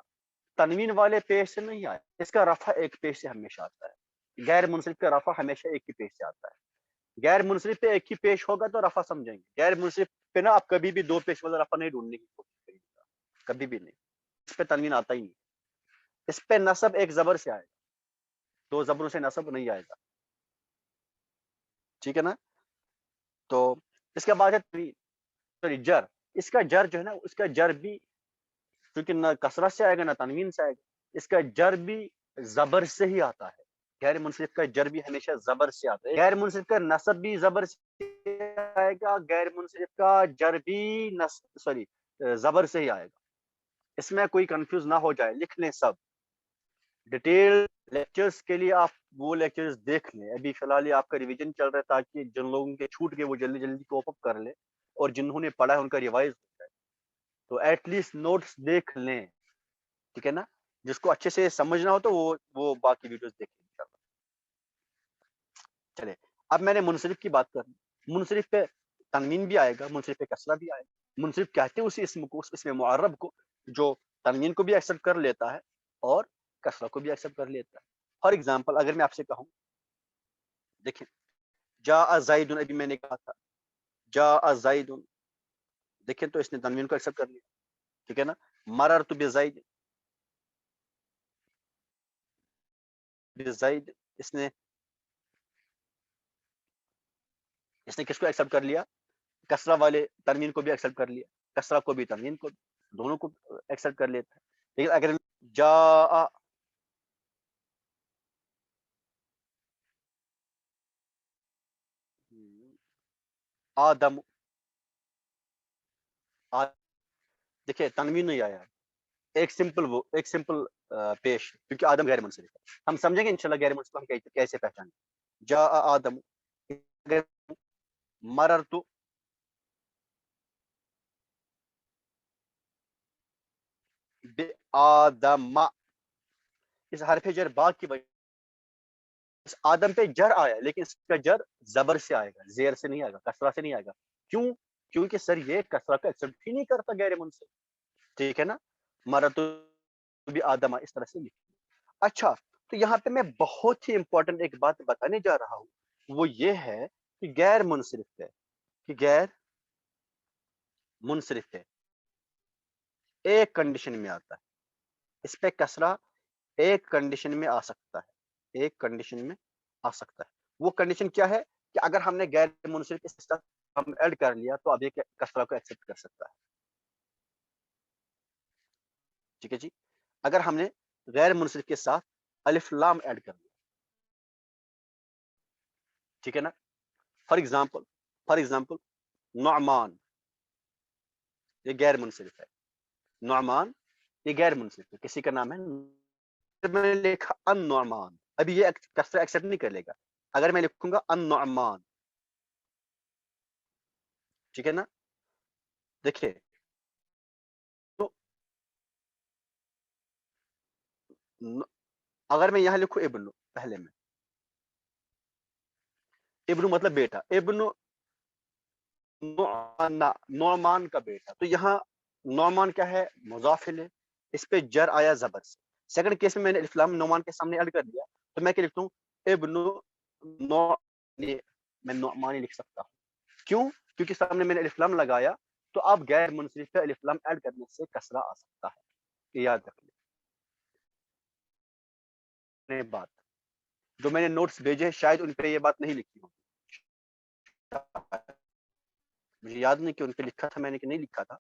تنوین والے پیش سے نہیں آیا، اس کا رفع ایک پیش سے ہمیشہ آتا ہے. غیر منصرف کا رفع ہمیشہ ایک ہی پیش سے آتا ہے. غیر منصرف پہ ایک ہی پیش ہوگا تو رفع سمجھیں گے. غیر منصرف پہ نا آپ کبھی بھی دو پیش والا رفع نہیں ڈھونڈنے کی کوشش کریے گا، کبھی بھی نہیں. اس پہ تنوین آتا ہی نہیں. اس پہ نصب ایک زبر سے آئے گا، دو زبروں سے نصب نہیں آئے گا، ٹھیک ہے نا. تو اس کے بعد ہے جر. اس کا جر جو ہے نا، اس کا جر بھی کیونکہ نہ کثرت سے آئے گا نہ تنوین سے آئے گا، اس کا جر بھی زبر سے ہی آتا ہے. غیر منصرف کا جر بھی ہمیشہ زبر سے آتا ہے. غیر منصرف کا نصب بھی زبر سے آئے گا، غیر منصرف کا جر بھی زبر سے ہی آئے گا. اس میں کوئی کنفیوز نہ ہو جائے، لکھ لیں سب. ڈیٹیل لیکچرز کے لیے آپ وہ لیکچرز دیکھ لیں. ابھی فی الحال آپ کا ریویژن چل رہا ہے تاکہ جن لوگوں کے چھوٹ گئے وہ جلدی جلدی کوپ اپ کر لیں، اور جنہوں نے پڑھا ہے ان کا ریوائز ہو جائے. تو ایٹ لیسٹ نوٹس دیکھ لیں، ٹھیک ہے نا. جس کو اچھے سے سمجھنا ہو تو وہ باقی ویڈیوز دیکھ لیں انشاءاللہ. چلے اب میں نے منصرف کی بات کرنی. منصرف پہ تنوین بھی آئے گا، منصرف پہ کسرہ بھی آئے گا. منصرف کہتے ہیں اسی اسم کو، اس اسم معرب کو جو تنوین کو بھی ایکسپٹ کر لیتا ہے اور کسرہ کو بھی ایکسپٹ کر لیتا ہے. فار ایگزامپل اگر میں آپ سے کہوں دیکھیں جاء زید، ابھی میں نے کہا تھا جاء زید، دیکھیں تو اس نے تنوین کو ایکسپٹ کر لیا، ٹھیک ہے نا. مررت بزید، اس نے کس کو ایکسپٹ کر لیا؟ کسرہ والے تنوین کو بھی ایکسپٹ کر لیا، کسرہ کو بھی تنوین کو بھی، دونوں کو ایکسپٹ کر لیتا ہے. لیکن اگر جاء آدم، دیکھیں تنوین نہیں آیا، ایک سمپل پیش، کیونکہ آدم غیر منصرف ہے. ہم سمجھیں گے انشاءاللہ غیر منصرف ہم کیسے پہچانیں. جاء آدم، مررت بآدم، اس حرف جر با کی وجہ اس آدم پہ جر آیا، لیکن اس کا جر زبر سے آئے گا، زیر سے نہیں آئے گا، کسرہ سے نہیں آئے گا. کیوں؟ کیونکہ سر یہ کسرہ کا ایکسپٹ ہی نہیں کرتا غیر منصرف، ٹھیک ہے نا. مررت بآدم اس طرح سے لکھ. اچھا تو یہاں پہ میں بہت ہی امپورٹنٹ ایک بات بتانے جا رہا ہوں، وہ یہ ہے کہ غیر منصرف ہے ایک کنڈیشن میں آتا ہے. اس پہ کسرہ ایک کنڈیشن میں آ سکتا ہے، ایک کنڈیشن میں آ سکتا ہے. وہ کنڈیشن کیا ہے کہ اگر ہم نے غیر منصرف کے ساتھ ہم ایڈ کر لیا تو اب یہ کسرہ کو ایکسپٹ کر سکتا ہے، ٹھیک ہے جی. اگر ہم نے غیر منصرف کے ساتھ الف لام ایڈ کر لیا، ٹھیک ہے نا. فار ایگزامپل نعمان، یہ غیر منصرف ہے. نعمان یہ غیر منصرف ہے، کسی کا نام ہے. میں نے لکھا ان نعمان، ابھی یہ کسرہ ایکسپٹ نہیں کر لے گا. اگر میں لکھوں گا ان نعمان، ٹھیک ہے نا. دیکھیں تو اگر میں یہاں لکھوں ابن پہلے میں، ابن مطلب بیٹا، ابن نعمان کا بیٹا، تو یہاں نعمان کیا ہے؟ مضاف ہے، اس پہ جر آیا زبر سے. سیکنڈ کیس میں نے الف لام نعمان کے سامنے ایڈ کر دیا، تو میں کیا لکھتا ہوں؟ ابن میں نعمانی لکھ سکتا ہوں. کیوں؟ کیونکہ سامنے میں نے الف لام لگایا، تو اب غیر منصرف پہ الف لام ایڈ کرنے سے کسرہ آ سکتا ہے. یہ یاد رکھ لیں. بات جو میں نے نوٹس بھیجے شاید ان پہ یہ بات نہیں لکھی ہوگی، مجھے یاد نہیں کہ ان پہ لکھا تھا میں نے کہ نہیں لکھا تھا،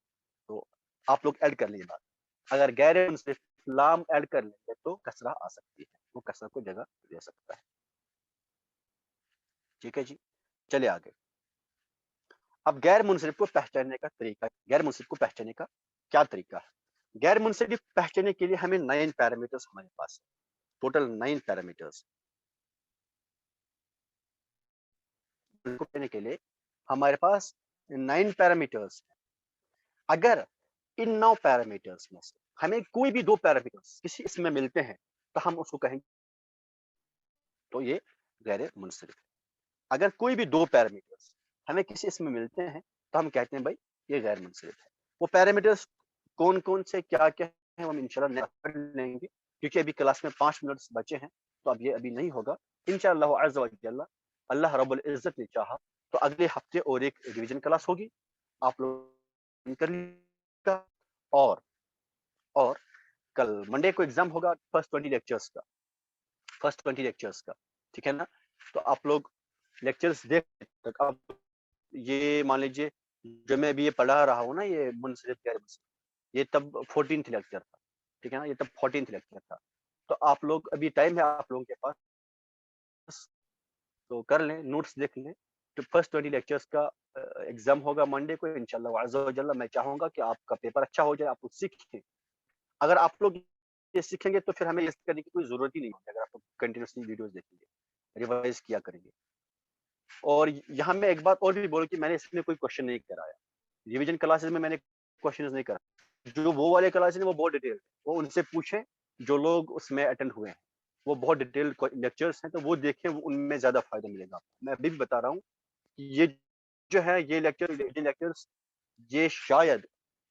تو آپ لوگ ایڈ کر لیں بات. اگر غیر منصرف لام ایڈ کر لیں گے تو کسرہ آ سکتی ہے، وہ کسرہ کو جگہ دے سکتا ہے. ٹھیک ہے جی، چلے آگے. اب غیر منصرف کو پہچاننے کا طریقہ، غیر منصرف کو پہچاننے کا کیا طریقہ ہے؟ غیر منصرف پہچاننے کے لیے ہمیں 9 پیرامیٹرز ہمارے پاس ہے، ٹوٹل 9 پیرامیٹرز. کو پہچاننے کے لیے ہمارے پاس 9 پیرامیٹرز ہیں. اگر ان 9 پیرامیٹرز میں سے ہمیں کوئی بھی 2 پیرامیٹرز کسی اس میں ملتے ہیں تو ہم اس کو کہیں گے تو یہ غیر منصرف ہے. اگر کوئی بھی 2 پیرامیٹرز ہمیں کسی اس میں ملتے ہیں تو ہم کہتے ہیں بھائی یہ غیر منصرف ہے. وہ پیرامیٹرز کون کون سے کیا کیا ہیں ہم انشاءاللہ پڑھ لیں گے، کیونکہ ابھی کلاس میں 5 منٹس بچے ہیں تو اب یہ ابھی نہیں ہوگا. انشاءاللہ عز و جل اللہ رب العزت نے چاہا تو اگلے ہفتے اور ایک ریویژن کلاس ہوگی، آپ لوگ کر لیجیے. اور کل منڈے کو ایگزام ہوگا فرسٹ 20 لیکچرز کا، ٹھیک ہے نا؟ تو آپ لوگ لیکچرز دیکھ تک اب یہ مان لیجیے جو میں ابھی یہ پڑھا رہا ہوں نا، یہ منصرف غیر منصرف، یہ تب 14th لیکچر تھا، ٹھیک ہے نا؟ یہ تب 14th لیکچر تھا. تو آپ لوگ ابھی ٹائم ہے آپ لوگوں کے پاس، تو کر لیں، نوٹس دیکھ لیں. تو فرسٹ 20 لیکچرز کا ایگزام ہوگا منڈے کو انشاءاللہ عز و جل. میں چاہوں گا کہ آپ کا پیپر اچھا ہو جائے، آپ لوگ سیکھیں. اگر آپ لوگ یہ سیکھیں گے تو پھر ہمیں یہ کرنے کی کوئی ضرورت ہی نہیں ہوگی. اگر آپ کنٹینیوسلی ویڈیوز دیکھیں گے، ریوائز کیا کریں گے. اور یہاں میں ایک بات اور بھی بولوں کہ میں نے اس میں کوئی کوشچن نہیں کرایا، ریویژن کلاسز میں نے کوشچنز نہیں کرا. جو وہ والے کلاسز ہیں وہ بہت ڈیٹیل، وہ ان سے پوچھیں جو لوگ اس میں اٹینڈ ہوئے ہیں، وہ بہت ڈیٹیل لیکچرز ہیں، تو وہ دیکھیں، ان میں زیادہ فائدہ ملے گا. میں ابھی بھی بتا رہا ہوں کہ یہ جو ہے یہ لیکچرز یہ شاید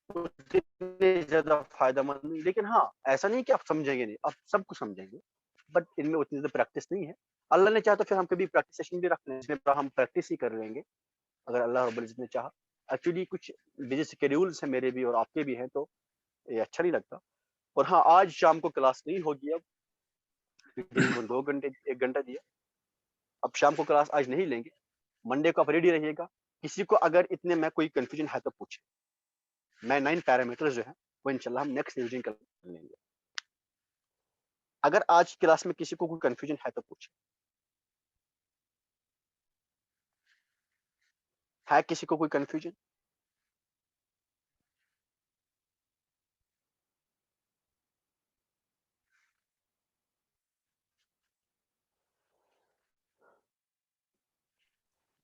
اتنے زیادہ فائدہ مند نہیں، لیکن ہاں ایسا نہیں کہ آپ سمجھیں گے نہیں، آپ سب کچھ سمجھیں گے، بٹ ان میں اتنی زیادہ پریکٹس نہیں ہے. اللہ نے چاہا تو پھر ہم کبھی پریکٹس سیشن بھی رکھ لیں، اس میں ہم پریکٹس ہی کر لیں گے اگر اللہ رب العزت نے چاہا. ایکچولی کچھ بزی اسکیڈیولز ہیں میرے بھی اور آپ کے بھی ہیں، تو یہ اچھا نہیں لگتا. اور ہاں آج شام کو کلاس نہیں ہوگی، اب تقریباً 2 گھنٹے 1 گھنٹہ دیا، اب شام کو کلاس آج نہیں لیں گے. منڈے کو آپ ریڈی رہیے گا. کسی کو اگر اتنے میں کوئی کنفیوژن ہے تو پوچھیں. میں 9 پیرامیٹرز جو ہیں وہ انشاءاللہ ہم نیکسٹ ریویژن کر لیں گے. اگر آج کی کلاس میں کسی کو کوئی کنفیوژن ہے تو پوچھیں. ہے کسی کو کوئی کنفیوژن؟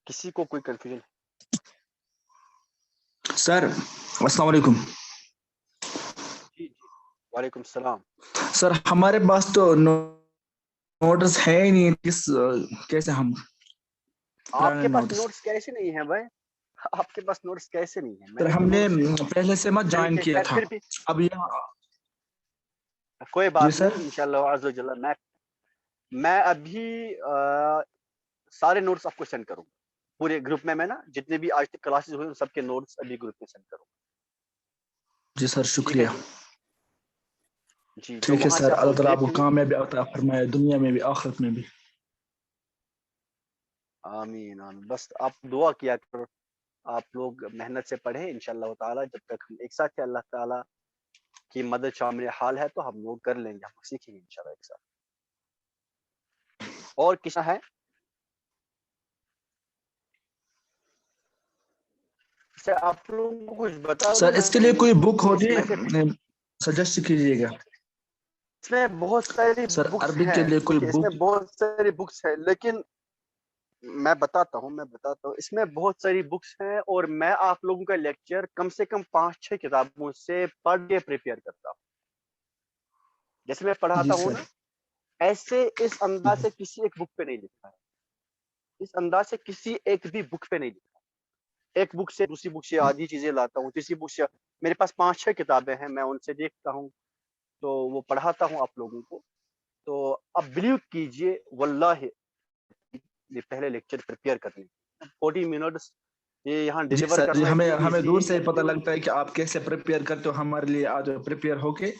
کسی کو کوئی کنفیوژن؟ سر السلام علیکم. جی جی وعلیکم السلام. سر ہمارے پاس تو نوٹس ہے ہی نہیں، کیسے ہم آپ کے پاس نوٹس کیسے نہیں ہیں بھائی؟ آپ کے پاس نوٹس کیسے نہیں ہیں؟ میں سر نے تو ہم نے نوٹس پہلے سے مت جوائن کیا تھا، پھر بھی اب یہاں کوئی جی بات سر. نہیں، انشاءاللہ عز و جل میں ابھی سارے نوٹس آپ کو سینڈ کروں گا پورے گروپ میں نا جتنے بھی آج تک کلاسز ہوئے ان سب کے نوٹس ابھی گروپ میں سینڈ کروں گا. جی سر ٹھیک ہے شکریہ. جی. جی جو ٹھیک ہے وہاں سے سر، آپ اللہ لوگ تعالیٰ آپ دیکھ کو لیں. کامیابی عطا فرمائے دنیا میں بھی آخرت میں بھی. آمین آمین. بس آپ دعا کیا کرو، آپ لوگ محنت سے پڑھیں انشاءاللہ تعالی. جب تک ہم ایک ساتھ ہیں اللہ تعالی کی مدد شامل حال ہے تو ہم لوگ کر لیں گے، ہم سیکھیں گے انشاءاللہ ایک ساتھ. اور کس ہے سے آپ لوگوں کو کچھ بتا دوں سر میں اس کے لیے کوئی بک کہ اس ہوتی میں سے ہے سجیسٹ کیجیے گا. اس میں بہت ساری سر بکس عربک ہیں، کے لیے کوئی دیکھیے اس میں بک. بہت ساری بکس ہیں، لیکن میں بتاتا ہوں اس میں بہت ساری بکس ہیں اور میں آپ لوگوں کا لیکچر کم سے کم 5-6 کتابوں سے پڑھ کے پریپیئر کرتا ہوں. جیسے میں جی پڑھاتا ہوں سر. نا ایسے اس انداز سے کسی ایک بک پہ نہیں لکھا ہے, اس انداز سے کسی ایک بھی بک پہ نہیں لکھا. ایک بک سے دوسری بک سے آدھی چیزیں لاتا ہوں, تیسری بک سے میرے پاس 5-6 کتابیں ہیں, میں ان سے دیکھتا ہوں تو وہ پڑھاتا ہوں آپ لوگوں کو. تو اب بلیو کیجئے واللہ یہ پہلے لیکچر پریپیئر کرنے 40 منٹس یہ یہاں جی ڈیلیور سر, کرنا ہمیں اتنی ہمیں ایزی دور نہیں سے ہے. پتہ لگتا ہے کہ آپ کیسے پریپیئر کرتے ہو ہمارے لیے. آج پریپیئر ہو کے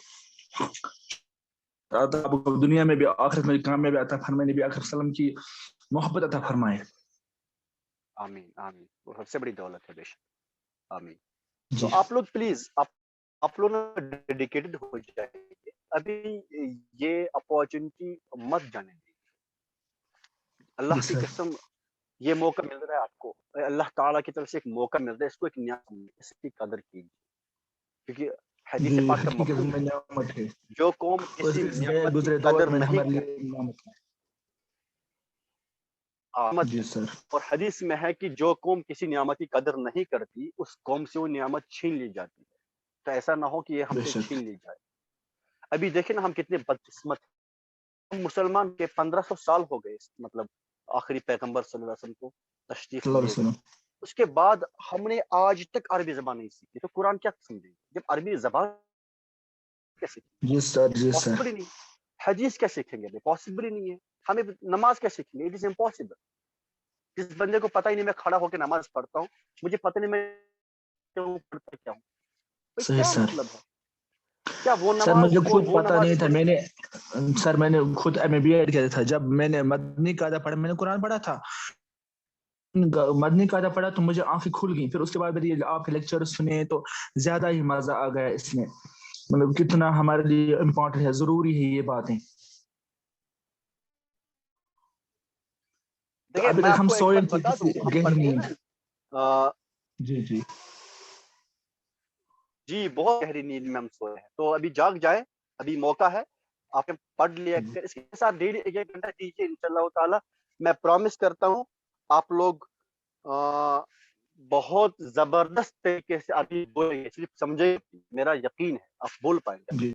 آپ کو دنیا میں بھی آخرت میں کامیابی عطا فرمائے, نبی اکرم صلی اللہ علیہ وسلم کی محبت عطا فرمائے. آمین آمین, وہ سب سے بڑی دولت ہے بے شک. آمین. جی تو آپ لوگ پلیز آپ لوگ ڈیڈیکیٹڈ ہو جائیں, ابھی یہ اپورچونٹی مت جانے دیں. اللہ کی سر, قسم یہ موقع مل رہا ہے آپ کو, اللہ تعالیٰ کی طرف سے ایک موقع مل رہا ہے, اس کو ایک نعمت, اس کی قدر کیجیے. کیونکہ حدیث جی پاک کا حقیقت مفہوم میں ہے نعمت ہے, جو قوم کسی اس گئے نعمت کی گزرے دور قدر میں نہیں ہمارے کرتی, لیے نعمت ہے. آمد جی ہے. سر, اور حدیث میں ہے کہ جو قوم کسی نعمت کی قدر نہیں کرتی اس قوم سے وہ نعمت چھین لی جاتی ہے. تو ایسا نہ ہو کہ یہ ہم بے سے شک. چھین لی جائے. ابھی دیکھیں نا ہم کتنے بدقسمت ہیں, ہم مسلمان کے 1500 سال ہو گئے, مطلب آخری پیغمبر صلی اللہ علیہ وسلم کو تشریف صلی اللہ لیے علیہ ہوئے. وسلم. اس کے بعد ہم نے آج تک عربی زبان نہیں سیکھی, تو قرآن کیا سمجھیں گے جب عربی زبان کیسے جی سر, جی سر. پاسبل ہی نہیں. حدیث کیا سیکھیں گے, پاسبل ہی نہیں ہے. ہمیں نماز کیا سیکھیں گے, اٹ از امپاسبل. جس بندے کو پتہ ہی نہیں میں کھڑا ہو کے نماز پڑھتا ہوں, مجھے پتہ نہیں میں کیوں پڑھتا کیا ہوں, صحیح کیا سر. مطلب ہے؟ کیا وہ سر نماز مجھے خود وہ پتا نماز نہیں تھا, چھوڑی؟ میں نے خود MA B.Ed کیا تھا. جب میں نے مدنی قاعدہ پڑھا, میں نے قرآن پڑھا تھا, مدنی قاعدہ پڑھا تو مجھے آنکھیں کھل گئی. پھر اس کے بعد میری آپ کے لیکچر سنے تو زیادہ ہی مزہ آ گیا اس میں, مطلب کتنا ہمارے لیے امپورٹنٹ ہے, ضروری ہے یہ باتیں. تو دیکھیں ابھی میں تک آپ ہم کو ایک سوئے بات تھے بتا کسی دوں, ہم گہری پڑھتے ہیں نیند. نا جی جی جی بہت گہری نیند میں ہم سوئے ہیں, تو ابھی جاگ جائیں, ابھی موقع ہے. آپ نے پڑھ لیا, اس کے ساتھ ڈیلی 1 گھنٹہ دیجیے انشاءاللہ تعالی. میں پرومس کرتا ہوں آپ لوگ بہت زبردست طریقے سے ابھی بولیں گے, صرف سمجھے, میرا یقین ہے آپ بول پائیں گے. جی